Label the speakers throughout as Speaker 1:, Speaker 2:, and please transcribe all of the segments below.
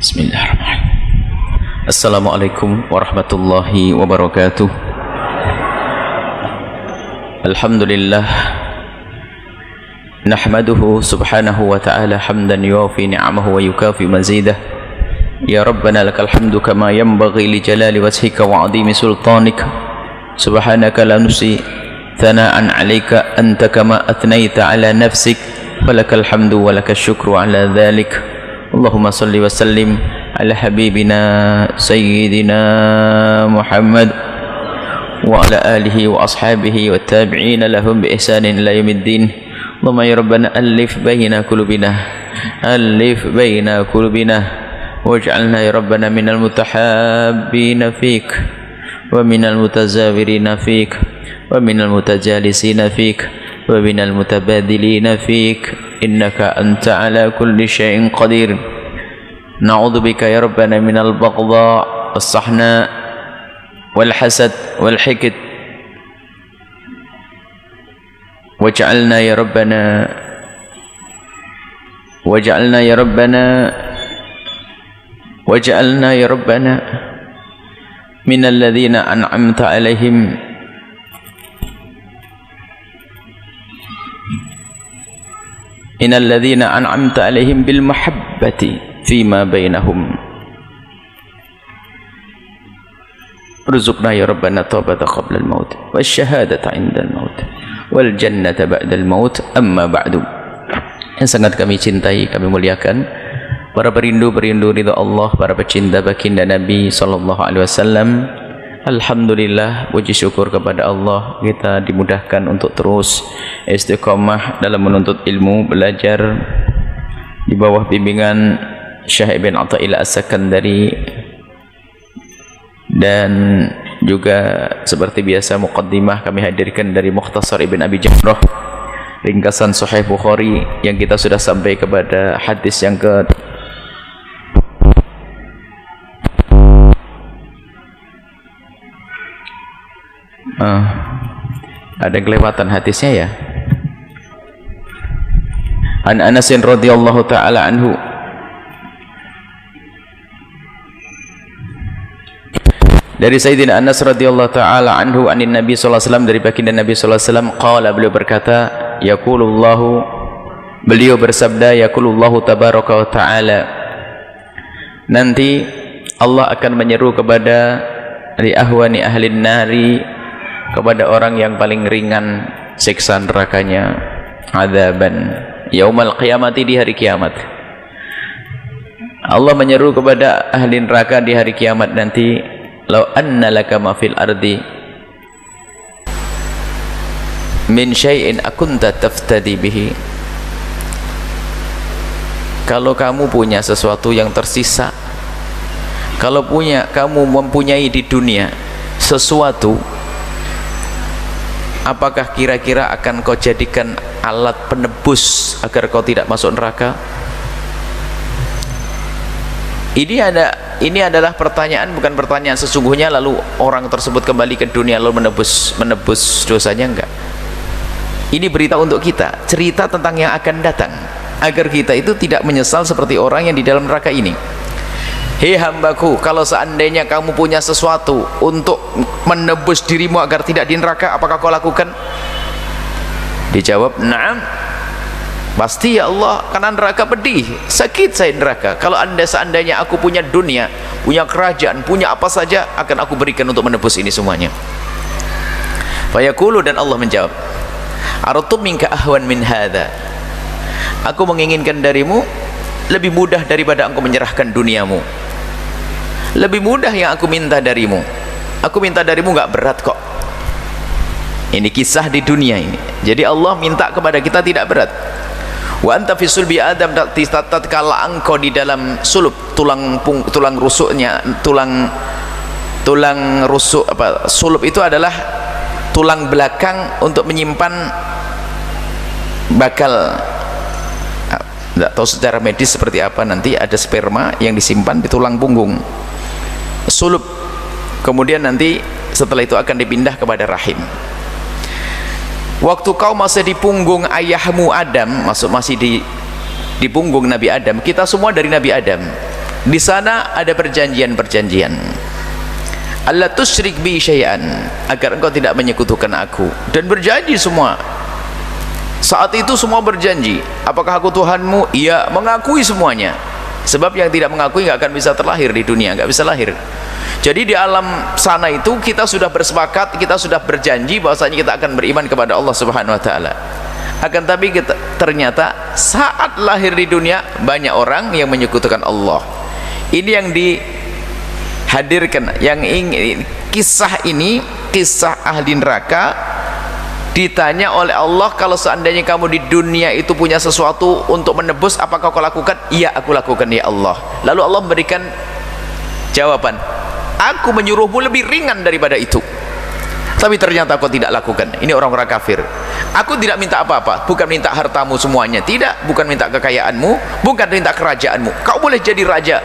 Speaker 1: Bismillahirrahmanirrahim. Assalamualaikum warahmatullahi wabarakatuh. Alhamdulillah nahmaduhu subhanahu wa ta'ala hamdan yuwafi ni'amahu wa yukafi mazidah. Ya Rabbana lakal hamdu kama yanbaghi li jalali wajhika wa 'azimi sultanika. Subhanaka la nusi thana'an 'alaika anta kama athnaita 'ala nafsik. Walakal hamdu walakal syukru 'ala dhalik. Allahumma salli wa sallim ala habibina sayyidina Muhammad wa ala alihi wa ashabihi wa tabi'ina lahum bi ihsanin ila yaumiddin. Allahumma ya Rabbana alif baina qulubina waj'alna ya Rabbana minal mutahabbina fik wa minal mutazawirina fik wa minal mutajalisina fik wa minal mutabadilina fik innaka anta ala kulli syai'in qadir. Na'udzu bika ya Rabbana minal baghdha was-sahna wal hasad wal hikd waj'alna ya Rabbana minal ladzina an'amta 'alaihim innal ladzina an'amta 'alaihim bil mahabbati fima bainahum. Rzuqna ya Rabbana taubata qabla al-maut wasyahadata 'inda al-maut wal jannata ba'da al-maut. Amma ba'du. Yang sangat kami cintai, kami muliakan para perindu ridha Allah, para pecinta baginda Nabi sallallahu alaihi wasallam. Alhamdulillah, puji syukur kepada Allah, kita dimudahkan untuk terus istiqamah dalam menuntut ilmu, belajar di bawah bimbingan Syekh Ibn Athaillah As-Sakandari, dan juga seperti biasa muqaddimah kami hadirkan dari Mukhtasar Ibn Abi Jamrah, ringkasan Sahih Bukhari, yang kita sudah sampai kepada hadis yang ke ada kelewatan hadisnya ya. An Anas radhiyallahu taala anhu, dari Sayyidina Anas radhiyallahu taala anhu, anin Nabi sallallahu alaihi wasallam, dari baginda Nabi sallallahu alaihi wasallam, qala, beliau berkata, yaqulullahu, beliau bersabda, yaqulullahu tabaraka wa taala, nanti Allah akan menyeru kepada li ahwani ahlin nari, kepada orang yang paling ringan siksa nerakanya, adzaban yaumal qiyamati, di hari kiamat. Allah menyeru kepada ahli neraka di hari kiamat nanti, law anna laka ma fil ardi min syai'in akunta taftadi bihi, kalau kamu punya sesuatu yang tersisa, kalau kamu mempunyai di dunia sesuatu, apakah kira-kira akan kau jadikan alat penebus agar kau tidak masuk neraka? Ini adalah pertanyaan, bukan pertanyaan sesungguhnya lalu orang tersebut kembali ke dunia lalu menebus dosanya, enggak. Ini berita untuk kita, cerita tentang yang akan datang, agar kita itu tidak menyesal seperti orang yang di dalam neraka ini. Hei hambaku, kalau seandainya kamu punya sesuatu untuk menebus dirimu agar tidak di neraka, apakah kau lakukan? Dijawab, na'am, pasti ya Allah, karena neraka pedih, sakit saya neraka. Kalau seandainya aku punya dunia, punya kerajaan, punya apa saja, akan aku berikan untuk menebus ini semuanya. Fayaqulu, dan Allah menjawab, aradtu minka ahwan min hadza, aku menginginkan darimu lebih mudah daripada engkau menyerahkan duniamu. Lebih mudah yang aku minta darimu. Aku minta darimu enggak berat kok. Ini kisah di dunia ini. Jadi Allah minta kepada kita tidak berat. Wa anta fi sulbi Adam, tatkala engkau di dalam sulub, tulang rusuknya, tulang rusuk, sulub itu adalah tulang belakang untuk menyimpan bakal. Tidak tahu secara medis seperti apa, nanti ada sperma yang disimpan di tulang punggung, sulub. Kemudian nanti setelah itu akan dipindah kepada rahim. Waktu kau masih di punggung ayahmu Adam, masih di punggung Nabi Adam, kita semua dari Nabi Adam. Di sana ada perjanjian-perjanjian. Allah tusyrik bi syai'an, agar engkau tidak menyekutukan aku. Dan berjanji semua. Saat itu semua berjanji, apakah aku Tuhanmu? Iya, mengakui semuanya. Sebab yang tidak mengakui nggak akan bisa terlahir di dunia, nggak bisa lahir. Jadi di alam sana itu kita sudah bersepakat, kita sudah berjanji bahwasanya kita akan beriman kepada Allah Subhanahu wa taala. Akan tapi ternyata saat lahir di dunia banyak orang yang menyekutukan Allah. Ini yang dihadirkan, yang ingin kisah ini, kisah ahli neraka. Ditanya oleh Allah, kalau seandainya kamu di dunia itu punya sesuatu untuk menebus, apakah kau lakukan? Iya, aku lakukan ya Allah. Lalu Allah memberikan jawaban, aku menyuruhmu lebih ringan daripada itu, tapi ternyata kau tidak lakukan. Ini orang-orang kafir. Aku tidak minta apa-apa, bukan minta hartamu semuanya, tidak, bukan minta kekayaanmu, bukan minta kerajaanmu. Kau boleh jadi raja,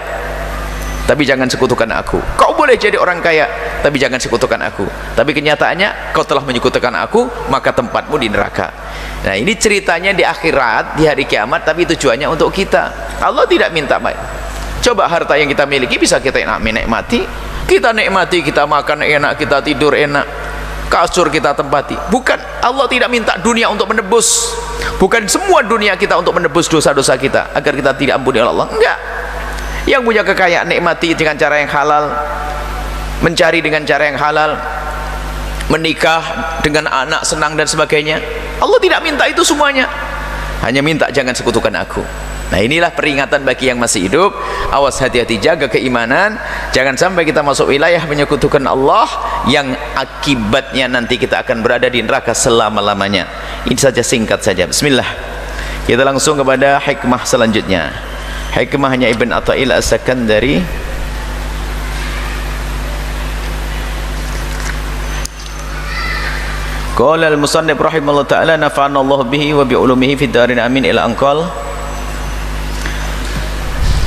Speaker 1: tapi jangan sekutukan aku. Kau boleh jadi orang kaya, tapi jangan sekutukan aku. Tapi kenyataannya kau telah menyekutukan aku, maka tempatmu di neraka. Nah, ini ceritanya di akhirat, di hari kiamat, tapi tujuannya untuk kita. Allah tidak minta baik. Coba harta yang kita miliki bisa kita nikmati. Kita nikmati, kita makan enak, kita tidur enak, kasur kita tempati. Bukan, Allah tidak minta dunia untuk menebus. Bukan semua dunia kita untuk menebus dosa-dosa kita, agar kita tidak ampuni oleh Allah. Enggak. Yang punya kekayaan nikmati dengan cara yang halal, mencari dengan cara yang halal, menikah dengan anak senang dan sebagainya. Allah tidak minta itu semuanya, hanya minta jangan sekutukan aku. Nah, inilah peringatan bagi yang masih hidup. Awas, hati-hati, jaga keimanan, jangan sampai kita masuk wilayah menyekutukan Allah yang akibatnya nanti kita akan berada di neraka selama-lamanya. Ini saja, singkat saja. Bismillah, kita langsung kepada hikmah selanjutnya. Hikmahnya Ibn Athaillah As-Sakandari. Qala al-musannif rahimahullah ta'ala, nafa'ana Allah bihi wa bi ulumihi fid darin amin, ila anqal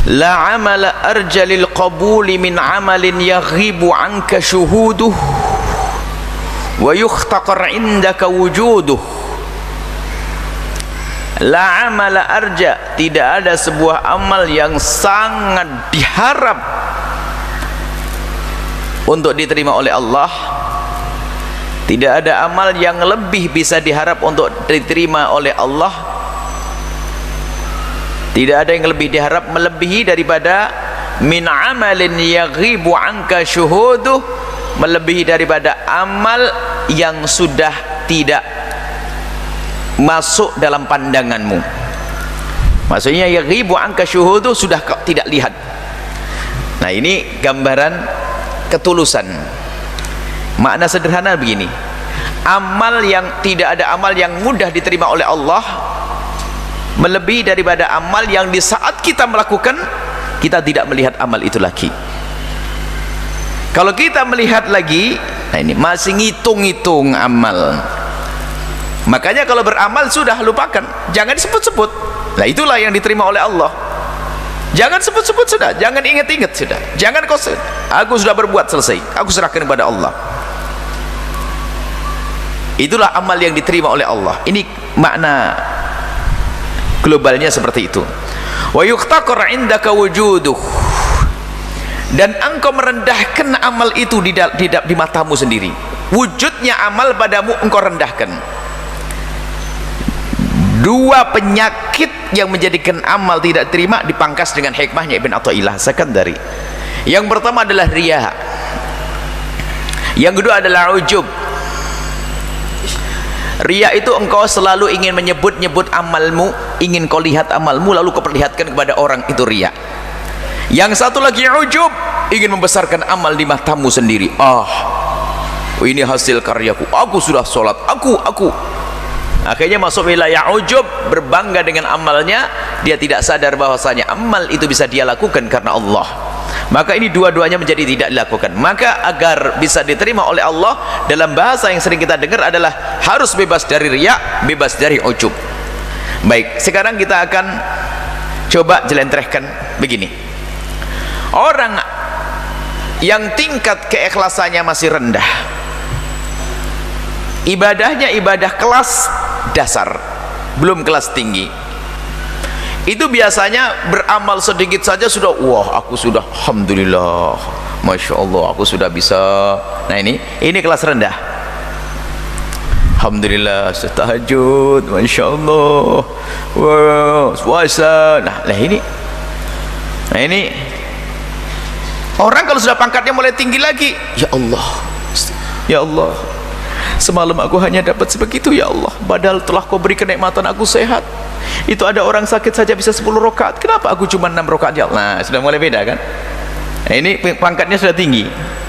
Speaker 1: la amala arja lil qabuli min amalin yaghibu anka syuhuduh wa yukhtaqar indaka wujuduh. La amala arja, tidak ada sebuah amal yang sangat diharap untuk diterima oleh Allah. Tidak ada amal yang lebih bisa diharap untuk diterima oleh Allah. Tidak ada yang lebih diharap melebihi daripada min amalin yaghibu anka syuhuduh, melebihi daripada amal yang sudah tidak masuk dalam pandanganmu. Maksudnya yaghibu anka syuhudu, sudah kau tidak lihat. Nah, ini gambaran ketulusan. Makna sederhana begini, amal yang tidak ada amal yang mudah diterima oleh Allah melebihi daripada amal yang di saat kita melakukan kita tidak melihat amal itu lagi. Kalau kita melihat lagi, nah ini masih ngitung-ngitung amal. Makanya kalau beramal sudah lupakan, jangan disebut-sebut. Nah, itulah yang diterima oleh Allah. Jangan sebut-sebut sudah, jangan ingat-ingat sudah, jangan kau, aku sudah berbuat selesai, aku serahkan kepada Allah. Itulah amal yang diterima oleh Allah. Ini makna globalnya seperti itu. Wa yuktaqar indaka wujuduh, dan engkau merendahkan amal itu di matamu sendiri. Wujudnya amal padamu engkau rendahkan. Dua penyakit yang menjadikan amal tidak terima dipangkas dengan hikmahnya Ibn Athaillah As-Sakandari. Yang pertama adalah riya, yang kedua adalah ujub. Riya itu engkau selalu ingin menyebut-nyebut amalmu, ingin kau lihat amalmu lalu kau perlihatkan kepada orang, itu riya. Yang satu lagi ujub, ingin membesarkan amal di matamu sendiri. Ini hasil karyaku, aku sudah sholat, aku akhirnya masuk wilayah ujub, berbangga dengan amalnya. Dia tidak sadar bahwasanya amal itu bisa dia lakukan karena Allah. Maka ini dua-duanya menjadi tidak dilakukan. Maka agar bisa diterima oleh Allah, dalam bahasa yang sering kita dengar adalah harus bebas dari riya, bebas dari ujub. Baik, sekarang kita akan coba jelentrehkan begini. Orang yang tingkat keikhlasannya masih rendah, ibadahnya ibadah kelas dasar, belum kelas tinggi, itu biasanya beramal sedikit saja sudah, wah aku sudah alhamdulillah, masya Allah aku sudah bisa. Nah ini kelas rendah. Alhamdulillah tahajud, masya Allah, wah puasa. Nah ini orang kalau sudah pangkatnya mulai tinggi lagi, ya Allah, semalam aku hanya dapat sebegitu ya Allah, padahal telah kau beri kenikmatan aku sehat. Itu ada orang sakit saja bisa 10 rakaat, kenapa aku cuma 6 rakaat ya Allah? Nah sudah mulai beda kan. Nah, ini pangkatnya sudah tinggi.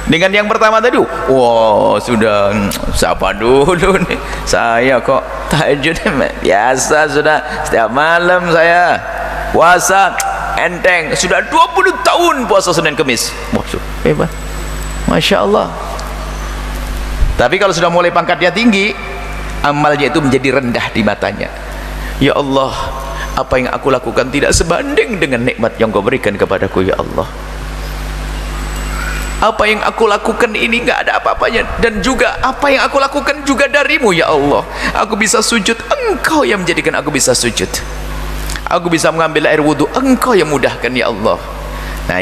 Speaker 1: Dengan yang pertama tadi, wow sudah siapa dulu nih, saya kok tahajud biasa, sudah setiap malam saya puasa enteng, sudah 20 tahun puasa Senin Kemis. Hebat, masya Allah. Tapi kalau sudah mulai pangkatnya tinggi, amalnya itu menjadi rendah di matanya. Ya Allah, apa yang aku lakukan tidak sebanding dengan nikmat yang kau berikan kepadaku ya Allah. Apa yang aku lakukan ini enggak ada apa-apanya, dan juga apa yang aku lakukan juga darimu ya Allah. Aku bisa sujud, engkau yang menjadikan aku bisa sujud. Aku bisa mengambil air wudhu, engkau yang mudahkan ya Allah. Nah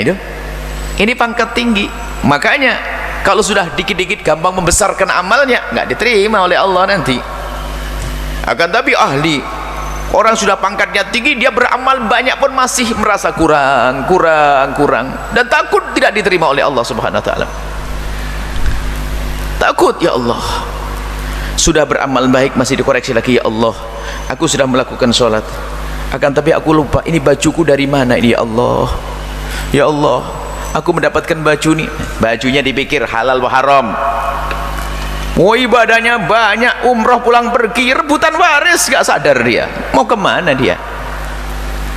Speaker 1: ini pangkat tinggi. Makanya kalau sudah dikit-dikit gampang membesarkan amalnya, nggak diterima oleh Allah nanti. Akan tapi ahli, orang sudah pangkatnya tinggi, dia beramal banyak pun masih merasa kurang, dan takut tidak diterima oleh Allah Subhanahu wa taala. Takut, ya Allah, sudah beramal baik masih dikoreksi lagi, ya Allah, aku sudah melakukan sholat, akan tapi aku lupa ini bajuku dari mana ini ya Allah. Ya Allah, aku mendapatkan baju ini, bajunya dipikir halal wa haram. Oh ibadahnya banyak, umroh pulang pergi, rebutan waris, gak sadar dia mau kemana dia.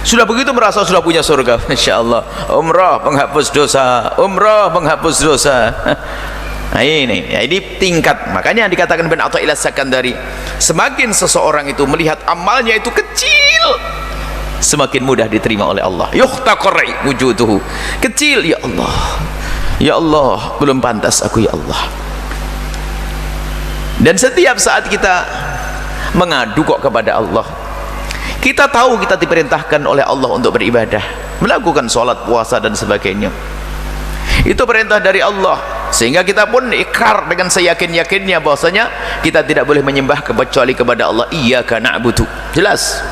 Speaker 1: Sudah begitu merasa sudah punya surga, Masya Allah, umroh penghapus dosa, umroh penghapus dosa. Nah ini tingkat. Makanya dikatakan bin Athaillah Sakandari, semakin seseorang itu melihat amalnya itu kecil, semakin mudah diterima oleh Allah. Yuhtaqarri wujuduhu, kecil, ya Allah, ya Allah, belum pantas aku ya Allah. Dan setiap saat kita mengadu kok kepada Allah, kita tahu kita diperintahkan oleh Allah untuk beribadah, melakukan sholat, puasa dan sebagainya, itu perintah dari Allah, sehingga kita pun ikrar dengan seyakin-yakinnya bahwasanya kita tidak boleh menyembah kecuali kepada Allah. Iyyaka na'budu, jelas.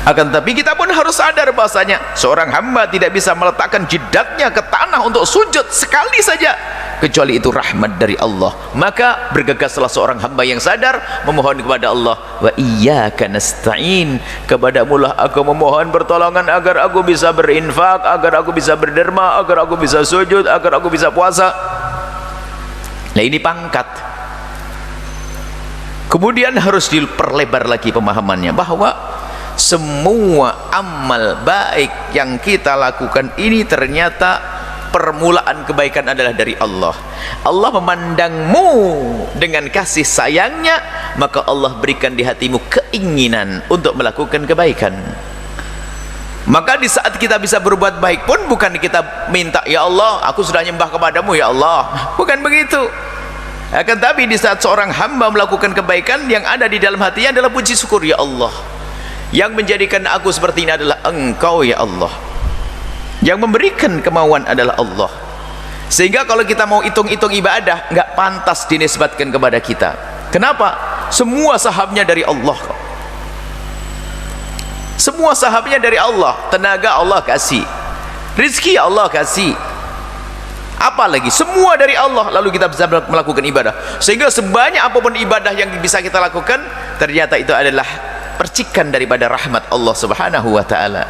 Speaker 1: Akan tapi kita pun harus sadar bahwasanya seorang hamba tidak bisa meletakkan jidatnya ke tanah untuk sujud sekali saja kecuali itu rahmat dari Allah. Maka bergegaslah seorang hamba yang sadar memohon kepada Allah, wa iyyaka nasta'in, kepadamu lah aku memohon pertolongan agar aku bisa berinfak, agar aku bisa berderma, agar aku bisa sujud, agar aku bisa puasa. Nah ini pangkat. Kemudian harus diperlebar lagi pemahamannya bahwa semua amal baik yang kita lakukan ini ternyata permulaan kebaikan adalah dari Allah. Allah memandangmu dengan kasih sayangnya, maka Allah berikan di hatimu keinginan untuk melakukan kebaikan. Maka di saat kita bisa berbuat baik pun bukan kita minta, ya Allah aku sudah nyembah kepadamu ya Allah, bukan begitu. Akan tapi di saat seorang hamba melakukan kebaikan, yang ada di dalam hatinya adalah puji syukur, ya Allah, yang menjadikan aku seperti ini adalah engkau ya Allah, yang memberikan kemauan adalah Allah. Sehingga kalau kita mau hitung-hitung ibadah, nggak pantas dinisbatkan kepada kita. Kenapa? Semua sahabnya dari Allah kok. Semua sahabnya dari Allah. Tenaga Allah kasih, rizki Allah kasih, apalagi semua dari Allah, lalu kita bisa melakukan ibadah. Sehingga sebanyak apapun ibadah yang bisa kita lakukan, ternyata itu adalah percikan daripada rahmat Allah Subhanahu wa ta'ala.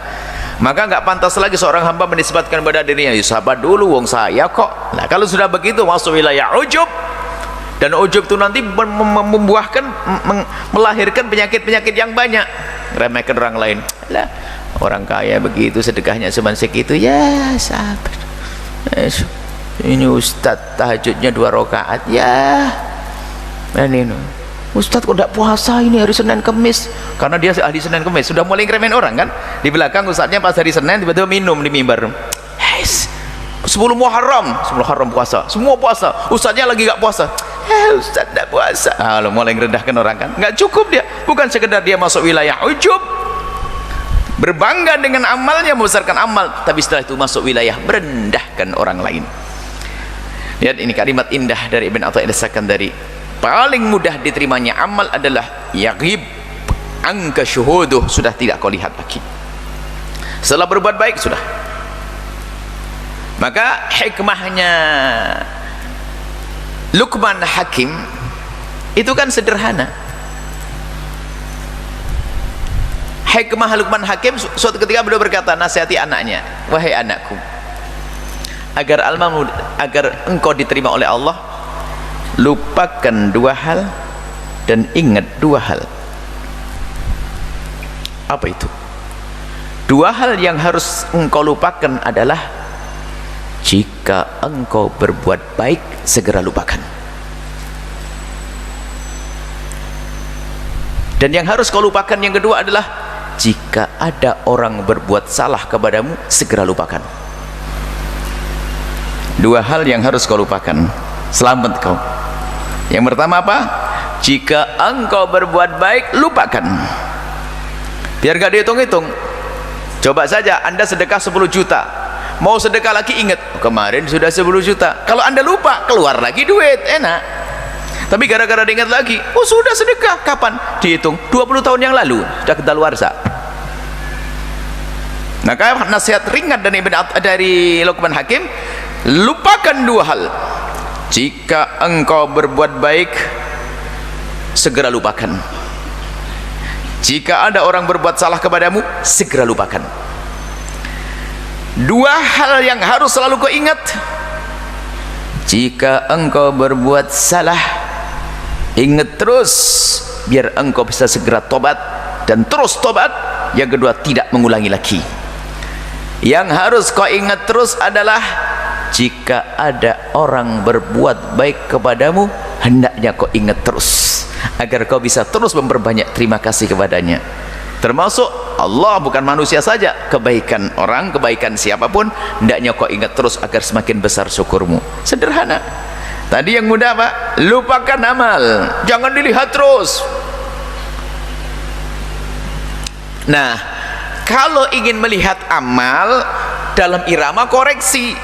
Speaker 1: Maka nggak pantas lagi seorang hamba menisbatkan pada dirinya, ya sahabat dulu wong saya kok. Nah kalau sudah begitu masuk wilayah ujub, dan ujub itu nanti membuahkan, melahirkan penyakit-penyakit yang banyak. Remehkan orang lain, lah orang kaya begitu sedekahnya cuma segitu, ya sabar, ini ustadz tahajudnya 2 rakaat ya, dan ini ustadz kok tidak puasa ini hari Senin Kemis, karena dia ahli Senin Kemis. Sudah mulai ngeremehin orang kan, di belakang ustadznya pas hari Senin tiba-tiba minum di mimbar, 10 Muharram puasa, semua puasa, ustadznya lagi gak puasa, ustadz tidak puasa. Mulai ngerendahkan orang kan, nggak cukup dia, bukan sekedar dia masuk wilayah ujub, berbangga dengan amalnya, membesarkan amal, tapi setelah itu masuk wilayah merendahkan orang lain. Lihat ini kalimat indah dari Ibn Athaillah As-Sakandari. Paling mudah diterimanya amal adalah yaghib anka syuhuduh, sudah tidak kau lihat lagi. Setelah berbuat baik sudah. Maka hikmahnya Luqman Hakim itu kan sederhana. Hikmah Luqman Hakim, suatu ketika beliau berkata, nasihati anaknya, wahai anakku, agar engkau diterima oleh Allah, lupakan dua hal dan ingat dua hal. Apa itu? Dua hal yang harus engkau lupakan adalah, jika engkau berbuat baik, segera lupakan. Dan yang harus kau lupakan yang kedua adalah, jika ada orang berbuat salah kepadamu, segera lupakan. Dua hal yang harus kau lupakan, selamat kau. Yang pertama apa? Jika engkau berbuat baik, lupakan. Biar gak dihitung-hitung. Coba saja Anda sedekah 10 juta, mau sedekah lagi ingat, kemarin sudah 10 juta. Kalau Anda lupa, keluar lagi duit, enak. Tapi gara-gara diingat lagi, oh sudah sedekah, kapan? Dihitung 20 tahun yang lalu, sudah kedaluarsa. Maka nasihat ringan dari Luqman Hakim, lupakan dua hal. Jika engkau berbuat baik, segera lupakan. Jika ada orang berbuat salah kepadamu, segera lupakan. Dua hal yang harus selalu kau ingat. Jika engkau berbuat salah, ingat terus, biar engkau bisa segera tobat dan terus tobat. Yang kedua, tidak mengulangi lagi. Yang harus kau ingat terus adalah, jika ada orang berbuat baik kepadamu, hendaknya kau ingat terus, agar kau bisa terus memperbanyak terima kasih kepadanya. Termasuk Allah, bukan manusia saja, kebaikan orang, kebaikan siapapun, hendaknya kau ingat terus agar semakin besar syukurmu. Sederhana. Tadi yang mudah Pak, lupakan amal, jangan dilihat terus. Nah, kalau ingin melihat amal dalam irama koreksi,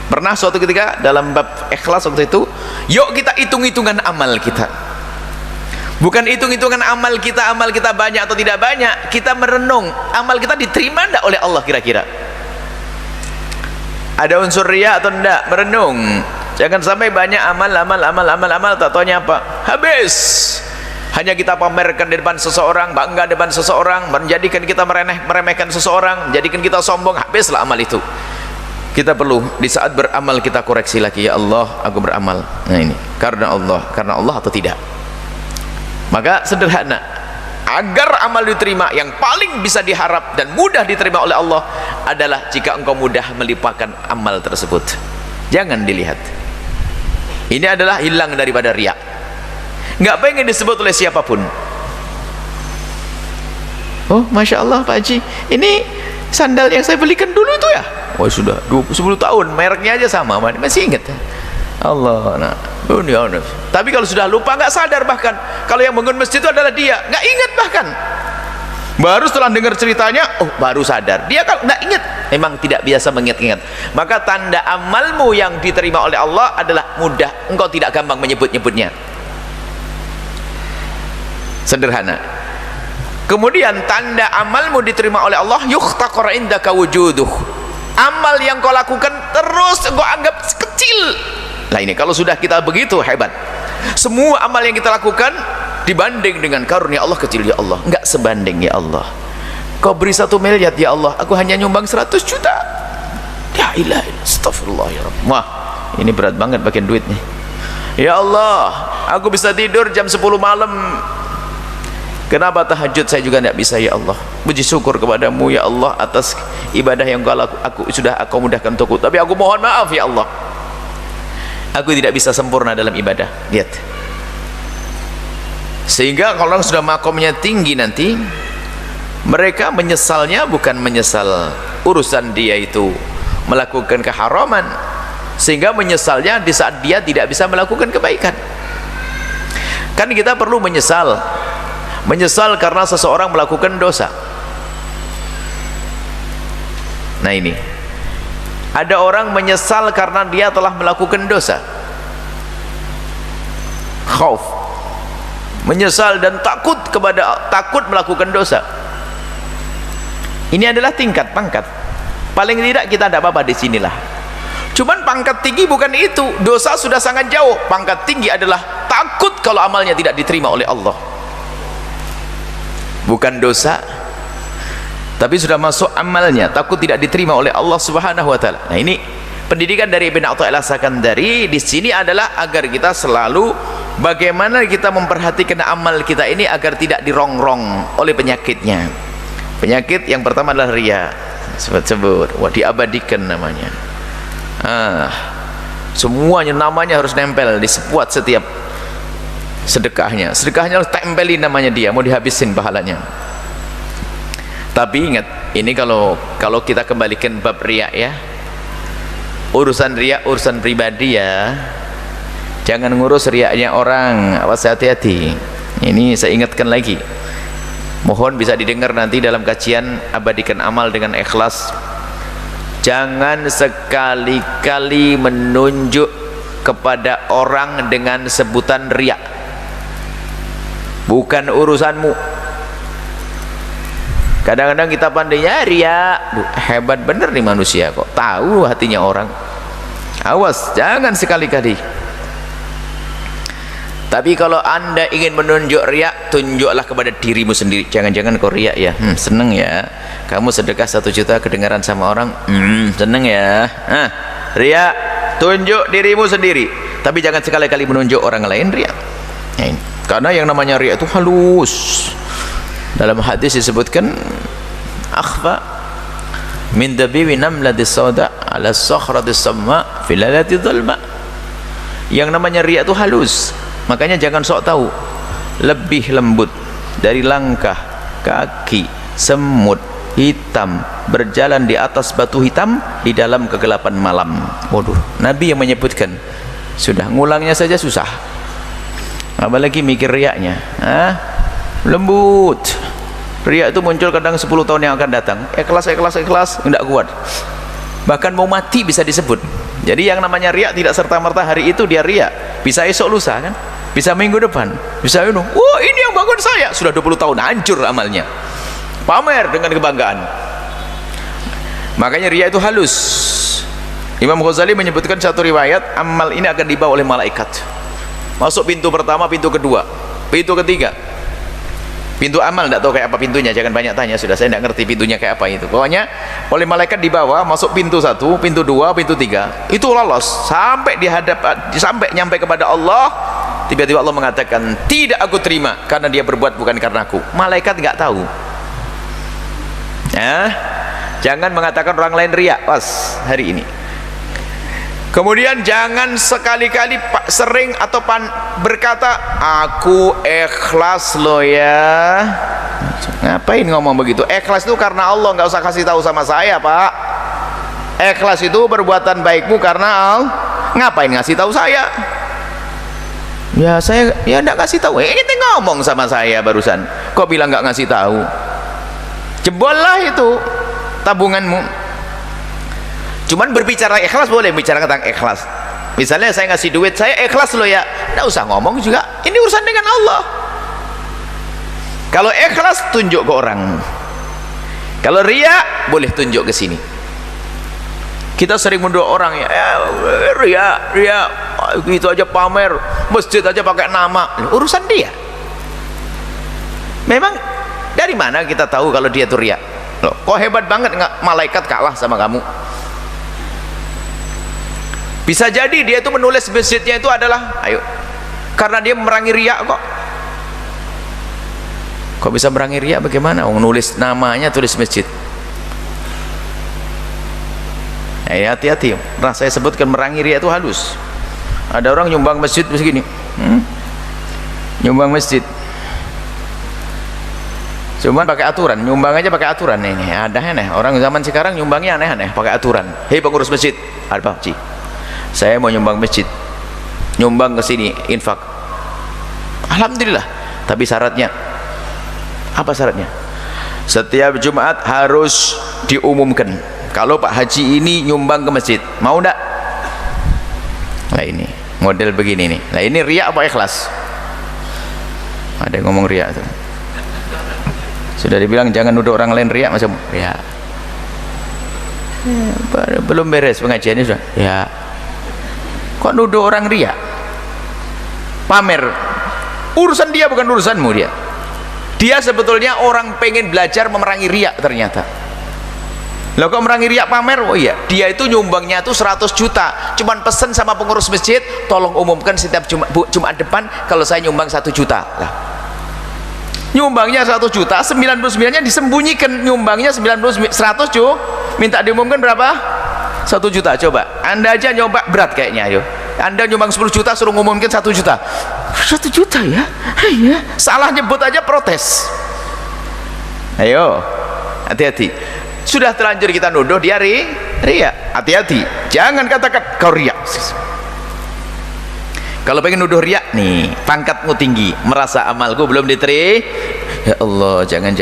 Speaker 1: pernah suatu ketika dalam bab ikhlas waktu itu, yuk kita hitung-hitungan amal kita. Bukan hitung-hitungan amal kita banyak atau tidak banyak, kita merenung amal kita diterima tidak oleh Allah kira-kira. Ada unsur riya atau tidak? Merenung. Jangan sampai banyak amal, tak taunya apa? Habis. Hanya kita pamerkan di depan seseorang, bangga di depan seseorang, menjadikan kita meremehkan seseorang, menjadikan kita sombong, habislah amal itu. Kita perlu di saat beramal kita koreksi lagi, ya Allah, aku beramal. Nah ini, karena Allah atau tidak? Maka sederhana, agar amal diterima, yang paling bisa diharap dan mudah diterima oleh Allah adalah jika engkau mudah melupakan amal tersebut. Jangan dilihat. Ini adalah hilang daripada riya. Nggak pengen disebut oleh siapapun. Oh, Masya Allah Pak Haji, ini sandal yang saya belikan dulu itu ya? Oh sudah 10 tahun, mereknya aja sama, masih ingat. Allah, nah, tapi kalau sudah lupa, nggak sadar, bahkan kalau yang bangun masjid itu adalah dia, nggak ingat, bahkan baru setelah dengar ceritanya, oh baru sadar. Dia kalau nggak ingat, memang tidak biasa mengingat-ingat. Maka tanda amalmu yang diterima oleh Allah adalah mudah, engkau tidak gampang menyebut-nyebutnya. Sederhana. Kemudian tanda amalmu diterima oleh Allah, yuhtaqar indaka wujuduh. Amal yang kau lakukan terus kau anggap kecil. Nah ini kalau sudah kita begitu, hebat. Semua amal yang kita lakukan dibanding dengan karunia Allah kecil, ya Allah, enggak sebanding, ya Allah. Kau beri 1 miliar, ya Allah, aku hanya nyumbang 100 juta. Ya ilahi, astagfirullah ya Rabb. Wah, ini berat banget bagian duit nih. Ya Allah, aku bisa tidur jam 10 malam. Kenapa tahajud saya juga tidak bisa, ya Allah? Puji syukur kepadamu, ya Allah, atas ibadah yang aku sudah aku mudahkan untukku. Tapi aku mohon maaf, ya Allah, aku tidak bisa sempurna dalam ibadah. Lihat. Sehingga kalau orang sudah makomnya tinggi nanti, mereka menyesalnya bukan menyesal urusan dia itu melakukan keharaman, sehingga menyesalnya di saat dia tidak bisa melakukan kebaikan. Kan kita perlu menyesal karena seseorang melakukan dosa. Nah ini, ada orang menyesal karena dia telah melakukan dosa. Khauf, menyesal dan takut melakukan dosa. Ini adalah tingkat pangkat. Paling tidak kita tidak apa-apa di sinilah. Cuman pangkat tinggi bukan itu. Dosa sudah sangat jauh. Pangkat tinggi adalah takut kalau amalnya tidak diterima oleh Allah. Bukan dosa, tapi sudah masuk amalnya, takut tidak diterima oleh Allah Subhanahu wa taala. Nah, ini pendidikan dari Ibn Athaillah Sakandari di sini adalah agar kita selalu bagaimana kita memperhatikan amal kita ini agar tidak dirongrong oleh penyakitnya. Penyakit yang pertama adalah riya. Sebut-sebut, wah, diabadikan namanya. Semuanya namanya harus nempel di sepuat setiap sedekahnya. Sedekahnya harus tempelin namanya dia, mau dihabisin pahalanya. Tapi ingat, ini kalau kita kembalikan bab riya ya, urusan riya urusan pribadi ya, jangan ngurus riyanya orang. Awas, hati-hati. Ini saya ingatkan lagi, mohon bisa didengar nanti dalam kajian abadikan amal dengan ikhlas. Jangan sekali-kali menunjuk kepada orang dengan sebutan riya, bukan urusanmu. Kadang-kadang kita pandai ya riya, hebat bener nih manusia, kok tahu hatinya orang. Awas, jangan sekali-kali. Tapi kalau anda ingin menunjuk riya, tunjuklah kepada dirimu sendiri. Jangan-jangan kau riya ya, seneng ya kamu sedekah 1 juta kedengaran sama orang, seneng ya. Riya, tunjuk dirimu sendiri, tapi jangan sekali-kali menunjuk orang lain riya. Karena yang namanya riya itu halus. Dalam hadis disebutkan, akhfa min dabiwi namladis sauda ala sakhratis samma fil lalati dhulma. Yang namanya riya itu halus, makanya jangan sok tahu. Lebih lembut dari langkah kaki semut hitam berjalan di atas batu hitam di dalam kegelapan malam. Waduh, Nabi yang menyebutkan, sudah ngulangnya saja susah, apalagi mikir riyanya. Lembut. Riya itu muncul kadang 10 tahun yang akan datang. Ikhlas tidak kuat, bahkan mau mati bisa disebut. Jadi yang namanya riya tidak serta-merta hari itu dia riya, bisa esok lusa kan, bisa minggu depan, bisa ini yang bangun saya sudah 20 tahun hancur amalnya, pamer dengan kebanggaan. Makanya riya itu halus. Imam Ghazali menyebutkan satu riwayat, amal ini akan dibawa oleh malaikat, masuk pintu pertama, pintu kedua, pintu ketiga. Pintu amal tidak tahu kayak apa pintunya, jangan banyak tanya, sudah saya tidak ngerti pintunya kayak apa itu. Pokoknya oleh malaikat dibawa masuk pintu 1, pintu 2, pintu 3, itu lolos sampai sampai nyampe kepada Allah. Tiba-tiba Allah mengatakan, tidak aku terima karena dia berbuat bukan karena aku. Malaikat nggak tahu ya. Jangan mengatakan orang lain riya pas hari ini. Kemudian jangan sekali-kali sering atau berkata, aku ikhlas loh ya. Ngapain ngomong begitu? Ikhlas itu karena Allah, nggak usah kasih tahu sama saya, Pak. Ikhlas itu perbuatan baikmu karena Allah. Ngapain ngasih tahu saya? Ya saya ya nggak kasih tahu. Ini ngomong sama saya barusan, kok bilang nggak ngasih tahu? Jebol lah itu tabunganmu. Cuman berbicara ikhlas boleh, bicara tentang ikhlas. Misalnya saya ngasih duit, saya ikhlas loh ya, nggak usah ngomong juga, ini urusan dengan Allah. Kalau ikhlas tunjuk ke orang. Kalau riya boleh tunjuk ke sini. Kita sering mendoa orang ya, riya gitu aja pamer, masjid aja pakai nama, urusan dia. Memang dari mana kita tahu kalau dia itu riya? Loh, kok hebat banget, nggak malaikat kalah sama kamu? Bisa jadi dia itu menulis masjidnya itu adalah karena dia memerangi riya kok. Kok bisa memerangi riya? Bagaimana? Nulis namanya, tulis masjid. Hati-hati. Nah, saya sebutkan memerangi riya itu halus. Ada orang nyumbang masjid begini, nyumbang masjid. Cuman pakai aturan, nyumbang aja pakai aturan. Ini ada aneh. Orang zaman sekarang nyumbangnya aneh-aneh, pakai aturan. Hei pengurus masjid, apa sih? Saya mau nyumbang masjid, nyumbang ke sini infak. Alhamdulillah, tapi syaratnya apa? Syaratnya setiap Jumat harus diumumkan kalau Pak Haji ini nyumbang ke masjid, mau enggak? Nah ini model begini nih. Nah ini riak apa ikhlas? Ada yang ngomong riak tuh. Sudah dibilang jangan nuduh orang lain riak, macam riak. Belum beres pengajiannya sudah. Ya. Kok nuduh orang riak? Pamer. Urusan dia bukan urusanmu dia. Dia sebetulnya orang pengen belajar memerangi riak ternyata. Lah kok memerangi riak pamer? Oh iya, dia itu nyumbangnya tuh 100 juta. Cuman pesen sama pengurus masjid, tolong umumkan setiap Jumat depan kalau saya nyumbang 1 juta. Lah. Nyumbangnya 100 juta, 99-nya disembunyikan, nyumbangnya 100 minta diumumkan berapa? 1 juta. Coba Anda aja nyoba, berat kayaknya. Ayo Anda nyumbang 10 juta suruh ngumumkan 1 juta. 1 juta ya? Iya. Salah nyebut aja protes. Ayo hati-hati. Sudah terlanjur kita nuduh dia riak. Hati-hati, jangan katakan kau riak. Kalau pengen nuduh riak nih, pangkatmu tinggi, merasa amalku belum diterima, ya Allah, jangan.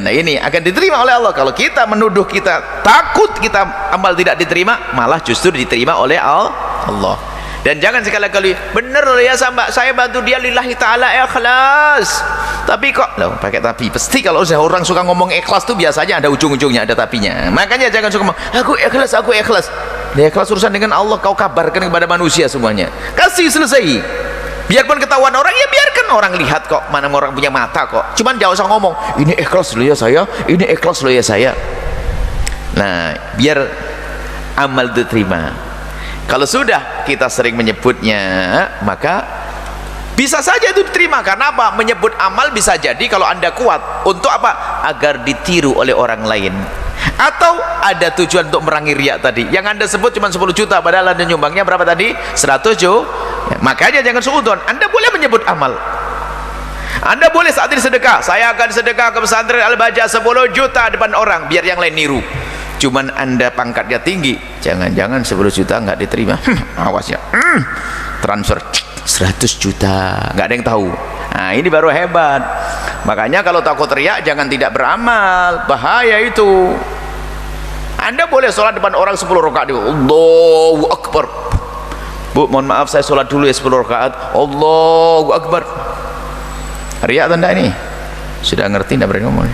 Speaker 1: Nah ini akan diterima oleh Allah. Kalau kita menuduh, kita takut kita amal tidak diterima, malah justru diterima oleh Allah. Dan jangan sekali-kali bener loh ya, saya bantu dia lillahi ta'ala ikhlas, tapi kok loh pakai tapi. Pasti kalau orang suka ngomong ikhlas tuh biasanya ada ujung-ujungnya, ada tapinya. Makanya jangan suka ngomong aku ikhlas. Dia ikhlas urusan dengan Allah, kau kabarkan kepada manusia semuanya, kasih selesai. Biarpun ketahuan orang, ya biarkan orang lihat kok, mana orang punya mata kok. Cuman jangan usah ngomong ini ikhlas loh ya saya, ini ikhlas loh ya saya. Nah biar amal diterima. Kalau sudah kita sering menyebutnya, maka bisa saja itu diterima. Karena apa? Menyebut amal bisa jadi kalau Anda kuat untuk apa? Agar ditiru oleh orang lain, atau ada tujuan untuk merangi riak tadi. Yang Anda sebut cuma 10 juta padahal Anda nyumbangnya berapa tadi? 100 juta. Ya, makanya jangan suudzon. Anda boleh menyebut amal. Anda boleh saat ini sedekah, saya akan sedekah ke pesantren Al-Baja 10 juta depan orang, biar yang lain niru. Cuman Anda pangkatnya tinggi, jangan-jangan 10 juta nggak diterima. Awas ya. Transfer 100 juta, nggak ada yang tahu. Nah ini baru hebat. Makanya kalau takut riak, jangan tidak beramal, bahaya itu. Anda boleh sholat depan orang 10 rakaat, Allahu Akbar. Bu, mohon maaf saya sholat dulu ya 10 rakaat, Allahu Akbar. Riak tanda ini sudah ngerti, tidak berani ngomong.